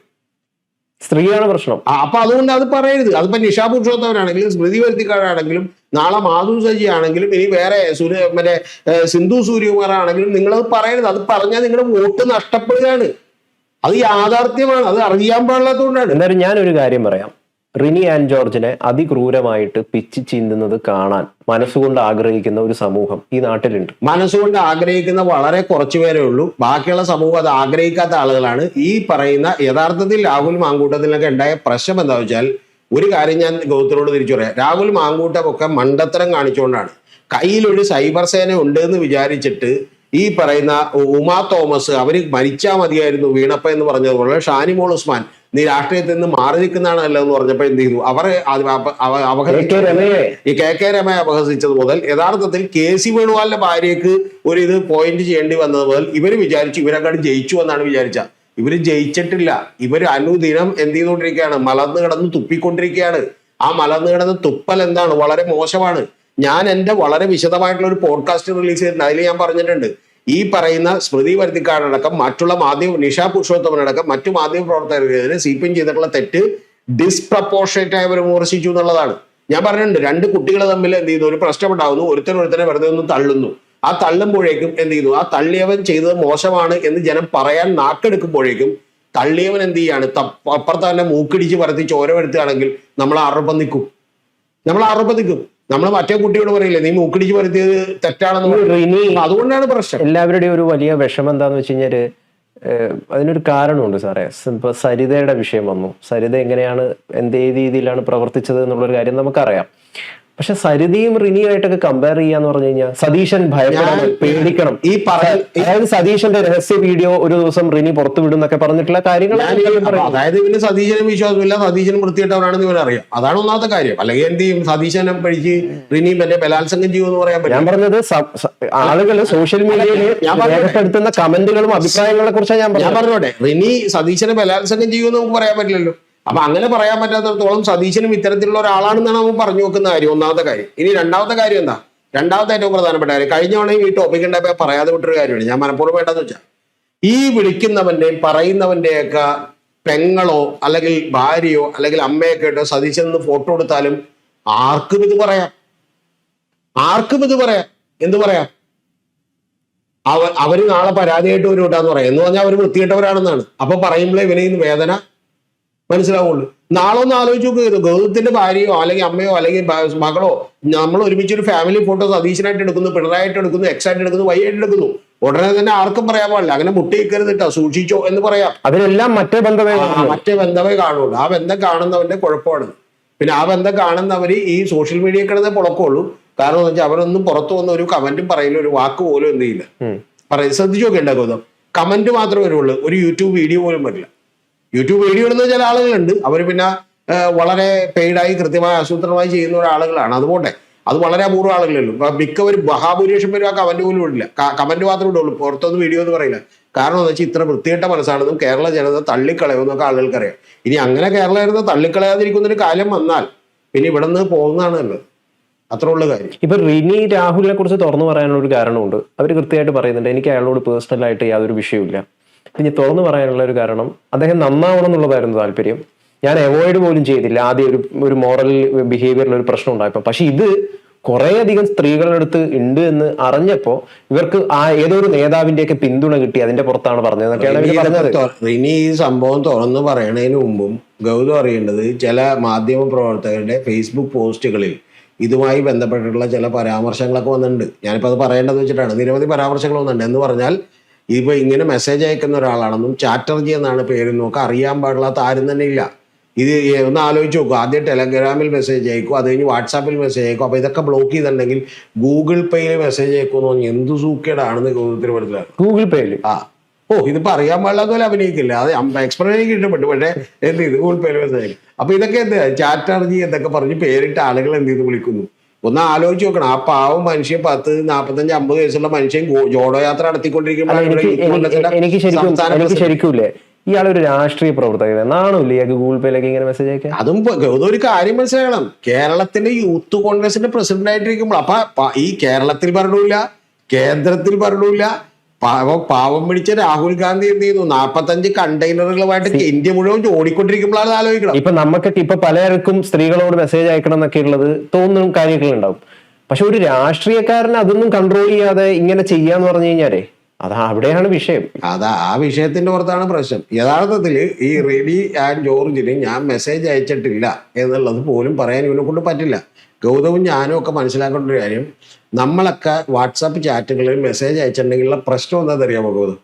സ്ത്രീയാണ് പ്രശ്നം. അപ്പൊ അതുകൊണ്ട് അത് പറയരുത്. അതിപ്പോ നിഷാ പുരുഷോത്തമനാണെങ്കിലും സ്മൃതി പരുത്തിക്കാടാണെങ്കിലും നാളെ മാധു സജി ആണെങ്കിലും ഇനി വേറെ മറ്റേ സിന്ധു സൂര്യകുമാർ ആണെങ്കിലും നിങ്ങളത് പറയരുത്. അത് പറഞ്ഞാൽ നിങ്ങളുടെ വോട്ട് നഷ്ടപ്പെടുകയാണ്. അത് യാഥാർത്ഥ്യമാണ്. അത് അറിയാൻ പാടില്ലാത്തതുകൊണ്ടാണ്. എന്തായാലും ഞാനൊരു കാര്യം പറയാം. റിനി ആൻഡ് ജോർജിനെ അതിക്രൂരമായിട്ട് പിച്ച് ചീന്തുന്നത് കാണാൻ മനസ്സുകൊണ്ട് ആഗ്രഹിക്കുന്ന ഒരു സമൂഹം ഈ നാട്ടിലുണ്ട്. മനസ്സുകൊണ്ട് ആഗ്രഹിക്കുന്ന വളരെ കുറച്ചു പേരേ ഉള്ളൂ. ബാക്കിയുള്ള സമൂഹം അത് ആഗ്രഹിക്കാത്ത ആളുകളാണ്. ഈ പറയുന്ന യഥാർത്ഥത്തിൽ രാഹുൽ മാങ്കൂട്ടത്തിലൊക്കെ ഉണ്ടായ പ്രശ്നം എന്താ വെച്ചാൽ, ഒരു കാര്യം ഞാൻ ഗൗതത്തിനോട് തിരിച്ചു പറയാം. രാഹുൽ മാങ്കൂട്ടമൊക്കെ മണ്ടത്തരം കാണിച്ചുകൊണ്ടാണ്. കയ്യിലൊരു സൈബർ സേന ഉണ്ട് എന്ന് വിചാരിച്ചിട്ട് ഈ പറയുന്ന ഉമാ തോമസ് അവര് മരിച്ചാൽ മതിയായിരുന്നു വീണപ്പ എന്ന് പറഞ്ഞതുപോലെ ഷാനിമോൾ ഉസ്മാൻ നീ രാഷ്ട്രീയത്തിൽ നിന്ന് മാറി നിൽക്കുന്നതാണല്ലോ എന്ന് പറഞ്ഞപ്പോ എന്ത് ചെയ്തു? അവരെ ഈ KK രമയെ അപഹസിച്ചത് മുതൽ യഥാർത്ഥത്തിൽ KC വേണുഗോപാലിന്റെ ഭാര്യയ്ക്ക് ഒരു ഇത് പോയിന്റ് ചെയ്യേണ്ടി വന്നത് മുതൽ ഇവര് വിചാരിച്ചു ഇവരെക്കാട് ജയിച്ചു എന്നാണ് വിചാരിച്ച. ഇവര് ജയിച്ചിട്ടില്ല. ഇവര് അനുദിനം എന്ത് ചെയ്തുകൊണ്ടിരിക്കുകയാണ്? മലർന്നു കിടന്ന് തുപ്പിക്കൊണ്ടിരിക്കുകയാണ്. ആ മലർന്നു കിടന്ന് തുപ്പൽ എന്താണ്? വളരെ മോശമാണ്. ഞാൻ എൻ്റെ വളരെ വിശദമായിട്ടുള്ള ഒരു പോഡ്കാസ്റ്റ് റിലീസ് ചെയ്തിട്ടുണ്ട്. അതിൽ ഞാൻ പറഞ്ഞിട്ടുണ്ട്, ഈ പറയുന്ന സ്മൃതി പരുത്തിക്കാടടക്കം മറ്റുള്ള നിഷാ പുരുഷോത്തമനടക്കം മറ്റു മാധ്യമ പ്രവർത്തകർക്കെതിരെ CPM ചെയ്തിട്ടുള്ള തെറ്റ് ഡിസ്പ്രപ്പോർഷനേറ്റ് ആയി അവർ വിമർശിച്ചു എന്നുള്ളതാണ്. ഞാൻ പറഞ്ഞിട്ടുണ്ട്, 2 കുട്ടികൾ തമ്മിൽ എന്ത് ചെയ്യുന്നു? ഒരു പ്രശ്നം ഉണ്ടാകുന്നു, ഒരുത്തനെ വെറുതെ ഒന്ന് തള്ളുന്നു. ആ തള്ളുമ്പോഴേക്കും എന്ത് ചെയ്യുന്നു? ആ തള്ളിയവൻ ചെയ്തത് മോശമാണ് എന്ന് ജനം പറയാൻ നാക്കെടുക്കുമ്പോഴേക്കും തള്ളിയവൻ എന്ത് ചെയ്യാണ്? അപ്പുറത്ത് തന്നെ മൂക്കിടിച്ച് പരത്തി ചോര വരുത്തുകയാണെങ്കിൽ നമ്മൾ അറുപ്പം നിൽക്കും. നമ്മൾ മറ്റേ കുട്ടിയോട് പറയില്ലേ, നീ മൂക്കിടിച്ച് വരുത്തിയത് തെറ്റാണെന്ന്. അതുകൊണ്ടാണ് പ്രശ്നം. എല്ലാവരുടെയും ഒരു വലിയ വിഷമം എന്താന്ന് വെച്ച് കഴിഞ്ഞാല്, അതിനൊരു കാരണമുണ്ട് സാറേ. ഇപ്പൊ സരിതയുടെ വിഷയം വന്നു. സരിത എങ്ങനെയാണ് എന്തേ രീതിയിലാണ് പ്രവർത്തിച്ചത് എന്നുള്ളൊരു കാര്യം നമുക്കറിയാം. പക്ഷെ സരിതയും റിനിയുമായിട്ടൊക്കെ കമ്പയർ ചെയ്യാന്ന് പറഞ്ഞു കഴിഞ്ഞാൽ സതീശൻ ഭയപ്പെടണം, പേടിക്കണം. അതായത് സതീശന്റെ രഹസ്യ വീഡിയോ ഒരു ദിവസം റിനി പുറത്തു വിടും എന്നൊക്കെ പറഞ്ഞിട്ടുള്ള കാര്യങ്ങൾ. അതായത് ഇവന് സതീശനും വിശ്വാസമില്ല, സതീശനും വൃത്തിയിട്ടവരാണെന്ന് ഇവൻ അറിയാം. അതാണ് ഒന്നാമത്തെ കാര്യം. അല്ലെങ്കിൽ എന്ത് ചെയ്യും? സതീശനെ പഠിച്ച് റിനിയും മറ്റേ ബലാത്സംഗം ചെയ്യുമെന്ന് പറയാൻ പറ്റും. ഞാൻ പറഞ്ഞത് ആളുകൾ സോഷ്യൽ മീഡിയയിൽ രേഖപ്പെടുത്തുന്ന കമന്റുകളും അഭിപ്രായങ്ങളെ കുറിച്ചാണ് ഞാൻ പറഞ്ഞോട്ടെ. റിനി സതീശനെ ബലാത്സംഗം ചെയ്യുമെന്ന് നമുക്ക് പറയാൻ പറ്റില്ലല്ലോ. അപ്പൊ അങ്ങനെ പറയാൻ പറ്റാത്തടത്തോളം സതീശനും ഇത്തരത്തിലുള്ള ഒരാളാണെന്നാണ് നമ്മൾ പറഞ്ഞു നോക്കുന്ന കാര്യം, ഒന്നാമത്തെ കാര്യം. ഇനി രണ്ടാമത്തെ കാര്യം എന്താ? രണ്ടാമത്തെ ഏറ്റവും പ്രധാനപ്പെട്ട കാര്യം, കഴിഞ്ഞ തവണയും ഈ ടോപ്പിക് ഉണ്ടായപ്പോൾ പറയാതെ വിട്ടൊരു കാര്യമാണ്. ഞാൻ മനഃപൂർവ്വം വേണ്ടെന്ന് വെച്ചാൽ, ഈ വിളിക്കുന്നവന്റെയും പറയുന്നവന്റെയൊക്കെ പെങ്ങളോ അല്ലെങ്കിൽ ഭാര്യയോ അല്ലെങ്കിൽ അമ്മയൊക്കെ ഇട്ടോ സതീശൻ നിന്ന് ഫോട്ടോ എടുത്താലും ആർക്കും ഇത് പറയാം. എന്ത് പറയാം? അവര് നാളെ പരാതിയായിട്ട് വരും ഇട്ടാന്ന് പറയാം. എന്ന് പറഞ്ഞാൽ അവർ വൃത്തികെട്ടവരാണെന്നാണ്. അപ്പൊ പറയുമ്പോഴേ ഇവനെ വേദന മനസ്സിലാവുള്ളൂ. നാളെ ഒന്ന് ആലോചിച്ച് നോക്കുക, ഗൗതത്തിന്റെ ഭാര്യയോ അല്ലെങ്കിൽ അമ്മയോ അല്ലെങ്കിൽ മകളോ നമ്മൾ ഒരുമിച്ച് ഒരു ഫാമിലി ഫോട്ടോ സതീശനായിട്ട് എടുക്കുന്നു, പിണറായിട്ട് എടുക്കുന്നു, എക്സ് ആയിട്ട് എടുക്കുന്നു, വൈ ആയിട്ട് എടുക്കുന്നു, ഉടനെ തന്നെ ആർക്കും പറയാൻ പാടില്ല അങ്ങനെ മുട്ടിയിക്കരുതിട്ടോ, സൂക്ഷിച്ചോ എന്ന് പറയാം. അതിലെല്ലാം മറ്റേ ബന്ധമേ കാണുള്ളൂ. ആ ബന്ധം കാണുന്നവന്റെ കുഴപ്പമാണ്. പിന്നെ ആ ബന്ധം കാണുന്നവര് ഈ സോഷ്യൽ മീഡിയ കിടന്നേ പുളക്കുള്ളൂ. കാരണം എന്ന് വെച്ചാൽ അവരൊന്നും പുറത്തു വന്ന ഒരു കമന്റും പറയില്ല, ഒരു വാക്ക് പോലും എന്ത് ചെയ്യില്ല. ശ്രദ്ധിച്ചു നോക്കേണ്ട ഗൗതം, കമന്റ് മാത്രമേ വരുള്ളൂ, ഒരു യൂട്യൂബ് വീഡിയോ പോലും വരില്ല. യൂട്യൂബ് വീഡിയോ ഇടുന്ന ചില ആളുകളുണ്ട്, അവർ പിന്നെ വളരെ പെയ്ഡായി കൃത്യമായി ആസൂത്രണമായി ചെയ്യുന്ന ആളുകളാണ്. അതുകൊണ്ട് അത് വളരെ അപൂർവ ആളുകളല്ലോ. മിക്കവരും മഹാഭൂരിപക്ഷം പേരും ആ കമന്റ് പോലും ഇടില്ല, കമന്റ് മാത്രമേ ഇടുള്ളൂ, പുറത്തൊന്നും വീഡിയോ എന്ന് പറയില്ല. കാരണം എന്ന് വെച്ചാൽ ഇത്ര വൃത്തികെട്ട മനസ്സാണെന്നും കേരള ജനത തള്ളിക്കളയുമെന്നൊക്കെ ആളുകൾക്കറിയാം. ഇനി അങ്ങനെ കേരള ജനത തള്ളിക്കളയാതിരിക്കുന്നൊരു കാലം വന്നാൽ പിന്നെ ഇവിടെ നിന്ന് പോകുന്നതാണ് നല്ലത്. അത്ര ഉള്ള കാര്യം. ഇപ്പൊ റിനി രാഹുലിനെ കുറിച്ച് തുറന്നു പറയാനുള്ള ഒരു കാരണമുണ്ട്. അവർ കൃത്യമായിട്ട് പറയുന്നുണ്ട്, എനിക്ക് അയാളോട് പേഴ്സണലായിട്ട് യാതൊരു വിഷയമില്ല. ഇനി തുറന്നു പറയാനുള്ള ഒരു കാരണം, അദ്ദേഹം നന്നാവണം എന്നുള്ളതായിരുന്നു താല്പര്യം. ഞാൻ അവോയ്ഡ് പോലും ചെയ്തില്ല ആദ്യം ഒരു മോറൽ ബിഹേവിയറിൽ ഒരു പ്രശ്നം ഉണ്ടായപ്പോൾ. പക്ഷെ ഇത് കുറേയധികം സ്ത്രീകളുടെ അടുത്ത് ഉണ്ട് എന്ന് അറിഞ്ഞപ്പോ ഇവർക്ക് ആ ഏതോ ഒരു നേതാവിന്റെയൊക്കെ പിന്തുണ കിട്ടി, അതിന്റെ പുറത്താണ് പറഞ്ഞത്. റിനി ഈ സംഭവം തുറന്നു പറയണതിന് മുമ്പും ഗൗതം അറിയേണ്ടത്, ചില മാധ്യമ പ്രവർത്തകരുടെ ഫേസ്ബുക്ക് പോസ്റ്റുകളിൽ ഇതുമായി ബന്ധപ്പെട്ടിട്ടുള്ള ചില പരാമർശങ്ങളൊക്കെ വന്നിട്ടുണ്ട്. ഞാനിപ്പോൾ അത് പറയേണ്ടതെന്ന് വെച്ചിട്ടാണ്. നിരവധി പരാമർശങ്ങൾ വന്നിട്ടുണ്ട്. എന്ന് പറഞ്ഞാൽ ഇപ്പൊ ഇങ്ങനെ മെസ്സേജ് അയക്കുന്ന ഒരാളാണെന്നും ചാറ്റർജി എന്നാണ് പേരെന്നും ഒക്കെ അറിയാൻ പാടില്ലാത്ത ആരും തന്നെ ഇല്ല. ഇത് ഒന്ന് ആലോചിച്ച് നോക്കും. ആദ്യം ടെലഗ്രാമിൽ മെസ്സേജ് അയക്കും, അത് കഴിഞ്ഞ് വാട്സാപ്പിൽ മെസ്സേജ് അയക്കും. അപ്പൊ ഇതൊക്കെ ബ്ലോക്ക് ചെയ്തിട്ടുണ്ടെങ്കിൽ ഗൂഗിൾ പേയിൽ മെസ്സേജ് അയക്കുമെന്ന് പറഞ്ഞാൽ എന്ത് സൂക്കേടാണെന്ന് ഗൂഗിളത്തിന് മനസ്സിലാവും. ഗൂഗിൾ പേയിൽ ഇതിപ്പോ അറിയാൻ പാടില്ലാത്ത പോലെ അഭിനയിക്കില്ല. അത് എക്സ്പ്ലനേഷൻ ഇഷ്ടപ്പെട്ടു, പക്ഷേ എന്ത് ചെയ്തു, ഗൂഗിൾ പേയിൽ മെസ്സേജ് അയക്കും. അപ്പൊ ഇതൊക്കെ എന്ത് ചാറ്റർജി എന്തൊക്കെ പറഞ്ഞ് പേരിട്ട് ആളുകൾ എന്ത് ചെയ്ത് വിളിക്കുന്നു. ഒന്ന് ആലോചിച്ച് നോക്കണം. ആ പാവം മനുഷ്യൻ 10, 45, 50 വയസ്സുള്ള മനുഷ്യൻ ജോഡോ യാത്ര നടത്തിക്കൊണ്ടിരിക്കുമ്പോൾ ഇയാളൊരു രാഷ്ട്രീയ പ്രവർത്തകൻ എന്നാണല്ലേ ഗൂഗിൾ പേയിലേക്ക് ഇങ്ങനെ മെസ്സേജ് അയക്കാൻ? അതും ഒരു കാര്യം മനസ്സിലാക്കണം, കേരളത്തിന്റെ യൂത്ത് കോൺഗ്രസിന്റെ പ്രസിഡന്റ് ആയിട്ടിരിക്കുമ്പോൾ അപ്പൊ ഈ കേരളത്തിൽ ഭരണമില്ല, കേന്ദ്രത്തിൽ ഭരണമില്ല, പാവം പിടിച്ച രാഹുൽ ഗാന്ധി എന്ത് ചെയ്യുന്നു, 45 കണ്ടെയ്നറുകളുമായിട്ട് ഇന്ത്യ മുഴുവൻ ഓടിക്കൊണ്ടിരിക്കുമ്പോഴാണ് ആലോചിക്കണം. ഇപ്പൊ നമുക്കൊക്കെ ഇപ്പൊ പലർക്കും സ്ത്രീകളോട് മെസ്സേജ് അയക്കണം എന്നൊക്കെ ഉള്ളത് തോന്നുന്ന കാര്യങ്ങളുണ്ടാവും. പക്ഷെ ഒരു രാഷ്ട്രീയക്കാരന് അതൊന്നും കൺട്രോൾ ചെയ്യാതെ ഇങ്ങനെ ചെയ്യാന്ന് പറഞ്ഞു കഴിഞ്ഞാലേ അവിടെയാണ് വിഷയം. ആ വിഷയത്തിന്റെ പുറത്താണ് പ്രശ്നം. യഥാർത്ഥത്തിൽ ഈ റിനി ആൻഡ് ജോർജിന് ഞാൻ മെസ്സേജ് അയച്ചിട്ടില്ല എന്നുള്ളത് പോലും പറയാൻ ഇവനെ കൊണ്ട് പറ്റില്ല. ഗൗതവും ഞാനും ഒക്കെ മനസ്സിലാക്കേണ്ട ഒരു കാര്യം, നമ്മളൊക്കെ വാട്സാപ്പ് ചാറ്റുകളിൽ മെസ്സേജ് അയച്ചിട്ടുണ്ടെങ്കിലുള്ള പ്രശ്നം എന്താണെന്ന് അറിയാമോ ഗൗതം?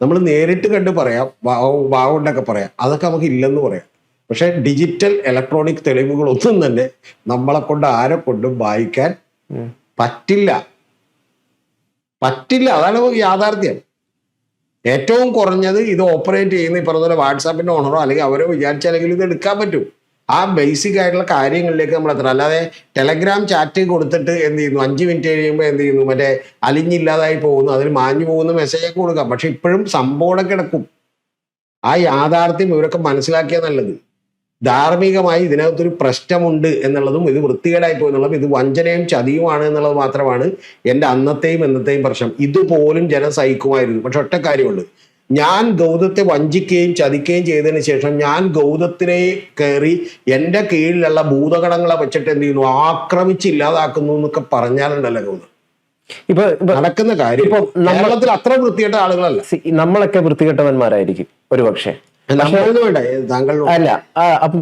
നമ്മൾ നേരിട്ട് കണ്ട് പറയാം, വാവുകൊണ്ടൊക്കെ പറയാം, അതൊക്കെ നമുക്ക് ഇല്ലെന്ന് പറയാം. പക്ഷെ ഡിജിറ്റൽ ഇലക്ട്രോണിക് തെളിവുകളൊന്നും തന്നെ നമ്മളെ കൊണ്ട് ആരെ കൊണ്ടും വായിക്കാൻ പറ്റില്ല. അതാണ് യാഥാർത്ഥ്യം. ഏറ്റവും കുറഞ്ഞത് ഇത് ഓപ്പറേറ്റ് ചെയ്യുന്ന ഈ പറഞ്ഞ പോലെ വാട്സാപ്പിന്റെ ഓണറോ അല്ലെങ്കിൽ അവരോ വിചാരിച്ചാലെങ്കിലും ഇത് എടുക്കാൻ പറ്റും. ആ ബേസിക് ആയിട്ടുള്ള കാര്യങ്ങളിലേക്ക് നമ്മൾ എത്തണം. അല്ലാതെ ടെലഗ്രാം ചാറ്റ് കൊടുത്തിട്ട് എന്ത് ചെയ്യുന്നു, 5 മിനിറ്റ് കഴിയുമ്പോൾ എന്ത് ചെയ്യുന്നു, മറ്റേ അലിഞ്ഞില്ലാതായി പോകുന്നു, അതിൽ മാഞ്ഞു പോകുന്ന മെസ്സേജൊക്കെ കൊടുക്കാം. പക്ഷെ ഇപ്പോഴും സംഭവം കിടക്കും. ആ യാഥാർത്ഥ്യം ഇവരൊക്കെ മനസ്സിലാക്കിയാൽ നല്ലത്. ധാർമ്മികമായി ഇതിനകത്തൊരു പ്രശ്നമുണ്ട് എന്നുള്ളതും ഇത് വൃത്തികേടായി പോയെന്നുള്ളതും ഇത് വഞ്ചനയും ചതിയുമാണ് എന്നുള്ളത് മാത്രമാണ് എൻ്റെ അന്നത്തെയും എന്നത്തെയും പ്രശ്നം. ഇതുപോലും ജനം സഹിക്കുമായിരുന്നു. പക്ഷെ ഒറ്റ കാര്യമുണ്ട്, ഞാൻ ഗൗതത്തെ വഞ്ചിക്കുകയും ചതിക്കുകയും ചെയ്തതിന് ശേഷം ഞാൻ ഗൗതത്തിനെ കയറി എൻ്റെ കീഴിലുള്ള ഭൂതഗണങ്ങളെ വെച്ചിട്ട് എന്ത് ചെയ്യുന്നു, ആക്രമിച്ച് ഇല്ലാതാക്കുന്നു എന്നൊക്കെ പറഞ്ഞാലുണ്ടല്ലോ ഗൗതം. ഇപ്പൊ നടക്കുന്ന കാര്യം കേരളത്തിൽ അത്ര വൃത്തികെട്ട ആളുകളല്ല. നമ്മളൊക്കെ വൃത്തികെട്ടവന്മാരായിരിക്കും ഒരു പക്ഷേ, അല്ല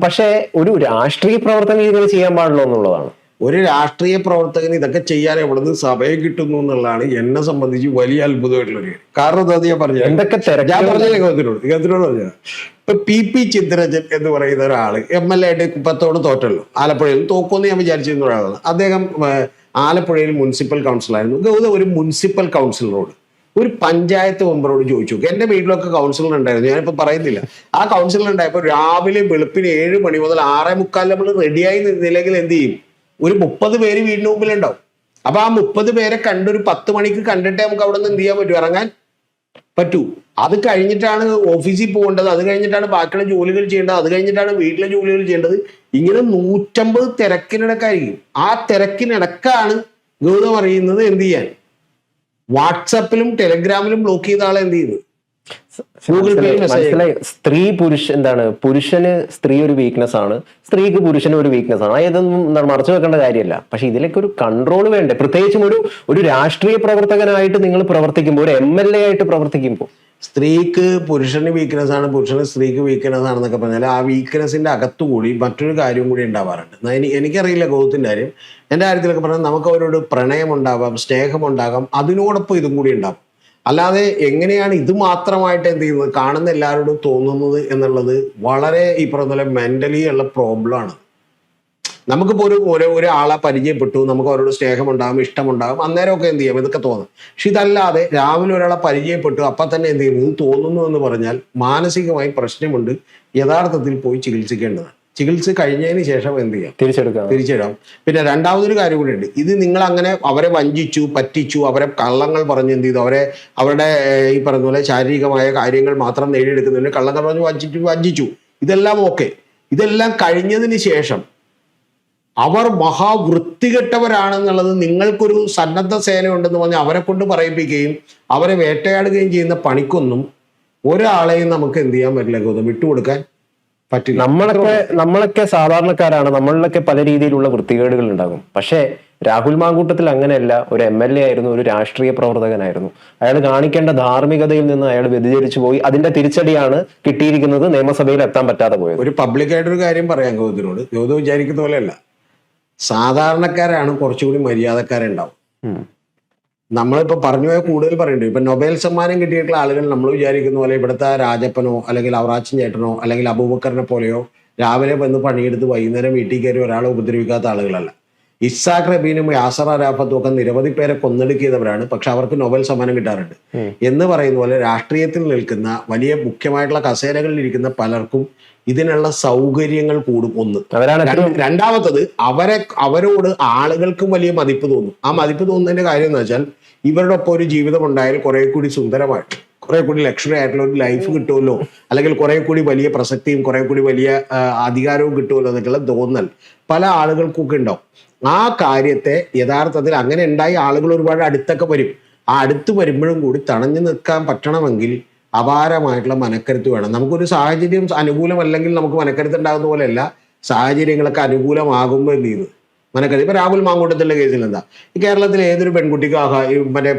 പക്ഷെ ഒരു രാഷ്ട്രീയ പ്രവർത്തനം ഇങ്ങനെ ചെയ്യാൻ പാടുള്ളൂ എന്നുള്ളതാണ്. ഒരു രാഷ്ട്രീയ പ്രവർത്തകന് ഇതൊക്കെ ചെയ്യാൻ എവിടുന്ന് സമയം കിട്ടുന്നു എന്നുള്ളതാണ് എന്നെ സംബന്ധിച്ച് വലിയ അത്ഭുതമായിട്ടുള്ളൊരു കാര്യം. കാരണം എന്താ ഞാൻ പറഞ്ഞത്, ഞാൻ പറഞ്ഞില്ലേ ഗൗതത്തിനോട് പറഞ്ഞത്, ഇപ്പൊ പി ചിത്രരഞ്ജൻ എന്ന് പറയുന്ന ഒരാള് MLA ആയിട്ട് കുപ്പത്തോട് തോറ്റല്ലോ, ആലപ്പുഴയിൽ തോക്കുമെന്ന് ഞാൻ വിചാരിച്ചിരുന്ന ഒരാളാണ്. അദ്ദേഹം ആലപ്പുഴയിൽ മുനിസിപ്പൽ കൗൺസിലറായിരുന്നു. ഗൗതം ഒരു മുനിസിപ്പൽ കൗൺസിലറോട്, ഒരു പഞ്ചായത്ത് മെമ്പറോട് ചോദിച്ചു. എന്റെ വീട്ടിലൊക്കെ കൗൺസിലർ ഉണ്ടായിരുന്നു, ഞാനിപ്പോ പറയുന്നില്ല. ആ കൗൺസിലർ ഉണ്ടായപ്പോൾ രാവിലെ വെളുപ്പിന് 7 മണി മുതൽ 6:45 നമ്മൾ റെഡിയായി നിന്നില്ലെങ്കിൽ എന്ത് ചെയ്യും, ഒരു 30 പേര് വീടിന് മുമ്പിലുണ്ടാവും. അപ്പൊ ആ 30 പേരെ കണ്ട് ഒരു 10 മണിക്ക് കണ്ടിട്ടേ നമുക്ക് അവിടെ നിന്ന് എന്ത് ചെയ്യാൻ പറ്റൂ, ഇറങ്ങാൻ പറ്റൂ. അത് കഴിഞ്ഞിട്ടാണ് ഓഫീസിൽ പോകേണ്ടത്, അത് കഴിഞ്ഞിട്ടാണ് ബാക്കിയുള്ള ജോലികൾ ചെയ്യേണ്ടത്, അത് കഴിഞ്ഞിട്ടാണ് വീട്ടിലെ ജോലികൾ ചെയ്യേണ്ടത്. ഇങ്ങനെ 150 തിരക്കിനിടക്കായിരിക്കും. ആ തിരക്കിനിടക്കാണ് ഗൗതം അറിയുന്നത് എന്ത് ചെയ്യാൻ, വാട്സാപ്പിലും ടെലഗ്രാമിലും ബ്ലോക്ക് ചെയ്ത ആളെ എന്ത് ചെയ്തു, മനസ്സിലായി. സ്ത്രീ പുരുഷന് സ്ത്രീ ഒരു വീക്ക്നെസ് ആണ്, സ്ത്രീക്ക് പുരുഷന് ഒരു വീക്ക്നെസ് ആണ്. അതൊന്നും മറച്ചു വെക്കേണ്ട കാര്യമല്ല. പക്ഷെ ഇതിലേക്ക് ഒരു കൺട്രോൾ വേണ്ടേ? പ്രത്യേകിച്ചും ഒരു രാഷ്ട്രീയ പ്രവർത്തകനായിട്ട് നിങ്ങൾ പ്രവർത്തിക്കുമ്പോൾ, ഒരു MLA ആയിട്ട് പ്രവർത്തിക്കുമ്പോൾ സ്ത്രീക്ക് പുരുഷന് വീക്ക്നെസ് ആണ്, പുരുഷന് സ്ത്രീക്ക് വീക്ക്നെസ് ആണെന്നൊക്കെ പറഞ്ഞാൽ ആ വീക്ക്നെസ്സിന്റെ അകത്തുകൂടി മറ്റൊരു കാര്യം കൂടി ഉണ്ടാവാറുണ്ട്. എനിക്കറിയില്ല ഗൗതത്തിന്റെ കാര്യം. എൻ്റെ കാര്യത്തിലൊക്കെ പറഞ്ഞാൽ നമുക്ക് അവരോട് പ്രണയമുണ്ടാവാം, സ്നേഹമുണ്ടാകാം, അതിനോടൊപ്പം ഇതും കൂടി ഉണ്ടാവും. അല്ലാതെ എങ്ങനെയാണ് ഇത് മാത്രമായിട്ട് എന്ത് ചെയ്യുന്നത് കാണുന്ന എല്ലാവരോടും തോന്നുന്നത് എന്നുള്ളത് വളരെ ഈ പറഞ്ഞ പോലെ മെന്റലി ഉള്ള പ്രോബ്ലം ആണ്. നമുക്കിപ്പോൾ ഒരാളെ പരിചയപ്പെട്ടു, നമുക്ക് അവരോട് സ്നേഹമുണ്ടാകും, ഇഷ്ടമുണ്ടാകും, അന്നേരമൊക്കെ എന്ത് ചെയ്യാം ഇതൊക്കെ തോന്നും. പക്ഷെ ഇതല്ലാതെ രാവിലെ ഒരാളെ പരിചയപ്പെട്ടു അപ്പം തന്നെ എന്ത് ചെയ്യും ഇത് തോന്നുന്നു എന്ന് പറഞ്ഞാൽ മാനസികമായി പ്രശ്നമുണ്ട്. യഥാർത്ഥത്തിൽ പോയി ചികിത്സിക്കേണ്ടതാണ്. ചികിത്സ കഴിഞ്ഞതിന് ശേഷം എന്ത് ചെയ്യാം തിരിച്ചിടാം. പിന്നെ രണ്ടാമതൊരു കാര്യം കൂടി ഉണ്ട്. ഇത് നിങ്ങൾ അങ്ങനെ അവരെ വഞ്ചിച്ചു, പറ്റിച്ചു, അവരെ കള്ളങ്ങൾ പറഞ്ഞ് എന്ത് ചെയ്തു, അവരുടെ ഈ പറഞ്ഞ പോലെ ശാരീരികമായ കാര്യങ്ങൾ മാത്രം നേടിയെടുക്കുന്നതിന് കള്ളങ്ങൾ പറഞ്ഞ് വഞ്ചിച്ചു. ഇതെല്ലാം ഓക്കെ. ഇതെല്ലാം കഴിഞ്ഞതിന് ശേഷം അവർ മഹാവൃത്തികെട്ടവരാണെന്നുള്ളത് നിങ്ങൾക്കൊരു സന്നദ്ധ സേന ഉണ്ടെന്ന് പറഞ്ഞ് അവരെ കൊണ്ട് പറയിപ്പിക്കുകയും അവരെ വേട്ടയാടുകയും ചെയ്യുന്ന പണിക്കൊന്നും ഒരാളെയും നമുക്ക് എന്ത് ചെയ്യാൻ പറ്റില്ല ഗൗതം, വിട്ടുകൊടുക്കാൻ പറ്റില്ല. നമ്മളൊക്കെ സാധാരണക്കാരാണ്, നമ്മളിലൊക്കെ പല രീതിയിലുള്ള വൃത്തികേടുകൾ ഉണ്ടാകും. പക്ഷേ രാഹുൽ മാങ്കൂട്ടത്തിൽ അങ്ങനെയല്ല. ഒരു MLA ആയിരുന്നു, ഒരു രാഷ്ട്രീയ പ്രവർത്തകനായിരുന്നു. അയാൾ കാണിക്കേണ്ട ധാർമ്മികതയിൽ നിന്ന് അയാൾ വ്യതിചലിച്ചു പോയി. അതിന്റെ തിരിച്ചടിയാണ് കിട്ടിയിരിക്കുന്നത്. നിയമസഭയിൽ എത്താൻ പറ്റാതെ പോയത്. ഒരു പബ്ലിക്കായിട്ടൊരു കാര്യം പറയാം ഗൗതത്തിനോട്. ഗൗതം വിചാരിക്കുന്ന പോലെയല്ല. സാധാരണക്കാരാണ് കുറച്ചുകൂടി മര്യാദക്കാരുണ്ടാവും. നമ്മളിപ്പോൾ പറഞ്ഞു പോയ കൂടുതൽ പറയേണ്ടത് ഇപ്പം നൊബേൽ സമ്മാനം കിട്ടിയിട്ടുള്ള ആളുകൾ നമ്മൾ വിചാരിക്കുന്ന പോലെ ഇവിടുത്തെ രാജപ്പനോ അല്ലെങ്കിൽ അവറാച്ചൻ ചേട്ടനോ അല്ലെങ്കിൽ അബൂബക്കറിനെ പോലെയോ രാവിലെ വന്ന് പണിയെടുത്ത് വൈകുന്നേരം വീട്ടിൽ കയറി ഒരാളെ ഉപദ്രവിക്കാത്ത ആളുകളല്ല. ഇസ്സാഖ് റബീനും യാസർ അറാഫത്തും ഒക്കെ നിരവധി പേരെ കൊന്നെടുക്കിയവരാണ്. പക്ഷെ അവർക്ക് നൊബേൽ സമ്മാനം കിട്ടാറുണ്ട്. എന്ന് പറയുന്ന പോലെ രാഷ്ട്രീയത്തിൽ നിൽക്കുന്ന വലിയ മുഖ്യമായിട്ടുള്ള കസേരകളിൽ ഇരിക്കുന്ന പലർക്കും ഇതിനുള്ള സൗകര്യങ്ങൾ കൂടും. ഒന്ന്. രണ്ടാമത്തത് അവരോട് ആളുകൾക്കും വലിയ മതിപ്പ് തോന്നും. ആ മതിപ്പ് തോന്നുന്നതിന്റെ കാര്യം എന്ന് വെച്ചാൽ ഇവരുടെ ഒപ്പം ഒരു ജീവിതം ഉണ്ടായാൽ കുറെ കൂടി സുന്ദരമായിട്ട്, കുറെ കൂടി ലക്ഷറി ആയിട്ടുള്ള ഒരു ലൈഫ് കിട്ടുമല്ലോ, അല്ലെങ്കിൽ കുറെ കൂടി വലിയ പ്രസക്തിയും കുറെ കൂടി വലിയ അധികാരവും കിട്ടുമല്ലോ എന്നൊക്കെയുള്ള തോന്നൽ പല ആളുകൾക്കൊക്കെ ഉണ്ടാവും. ആ കാര്യത്തെ യഥാർത്ഥത്തിൽ അങ്ങനെ ഉണ്ടായി ആളുകൾ ഒരുപാട് അടുത്തൊക്കെ വരും. ആ അടുത്ത് വരുമ്പോഴും കൂടി തടഞ്ഞു നിൽക്കാൻ പറ്റണമെങ്കിൽ അപാരമായിട്ടുള്ള മനക്കരുത്ത് വേണം. നമുക്കൊരു സാഹചര്യം അനുകൂലമല്ലെങ്കിൽ നമുക്ക് മനക്കരുത്ത് ഉണ്ടാകുന്ന പോലെയല്ല, സാഹചര്യങ്ങളൊക്കെ അനുകൂലമാകുമ്പോൾ എന്ത് ചെയ്യുന്നു മനക്കരുത്ത്. ഇപ്പൊ രാഹുൽ മാങ്കൂട്ടത്തിന്റെ കേസിൽ എന്താ, ഈ കേരളത്തിലെ ഏതൊരു പെൺകുട്ടിക്ക് മറ്റേ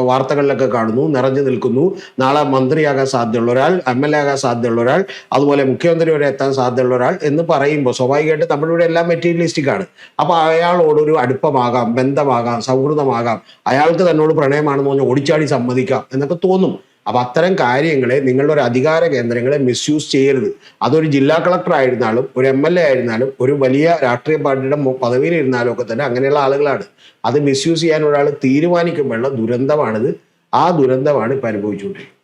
വാർത്തകളിലൊക്കെ കാണുന്നു, നിറഞ്ഞു നിൽക്കുന്നു, നാളെ മന്ത്രിയാകാൻ സാധ്യതയുള്ള ഒരാൾ, MLA ആകാൻ സാധ്യതയുള്ള ഒരാൾ, അതുപോലെ മുഖ്യമന്ത്രി വരെ എത്താൻ സാധ്യതയുള്ള ഒരാൾ എന്ന് പറയുമ്പോൾ സ്വാഭാവികമായിട്ട് നമ്മുടെ ഇവിടെ എല്ലാം മെറ്റീരിയലിസ്റ്റിക് ആണ്. അപ്പൊ അയാളോടൊരു അടുപ്പമാകാം, ബന്ധമാകാം, സൗഹൃദമാകാം, അയാൾക്ക് തന്നോട് പ്രണയമാണെന്ന് പറഞ്ഞാൽ ഓടിച്ചാടി സമ്മതിക്കാം എന്നൊക്കെ തോന്നും. അപ്പൊ അത്തരം കാര്യങ്ങളെ നിങ്ങളുടെ ഒരു അധികാര കേന്ദ്രങ്ങളെ മിസ്യൂസ് ചെയ്യരുത്. അതൊരു ജില്ലാ കളക്ടർ ആയിരുന്നാലും ഒരു MLA ആയിരുന്നാലും ഒരു വലിയ രാഷ്ട്രീയ പാർട്ടിയുടെ പദവിയിൽ ഇരുന്നാലും ഒക്കെ തന്നെ അങ്ങനെയുള്ള ആളുകളാണ്. അത് മിസ്യൂസ് ചെയ്യാൻ ഒരാൾ തീരുമാനിക്കുമ്പോഴുള്ള ദുരന്തമാണിത്. ആ ദുരന്തമാണ് ഇപ്പൊ അനുഭവിച്ചുകൊണ്ടിരിക്കുന്നത്.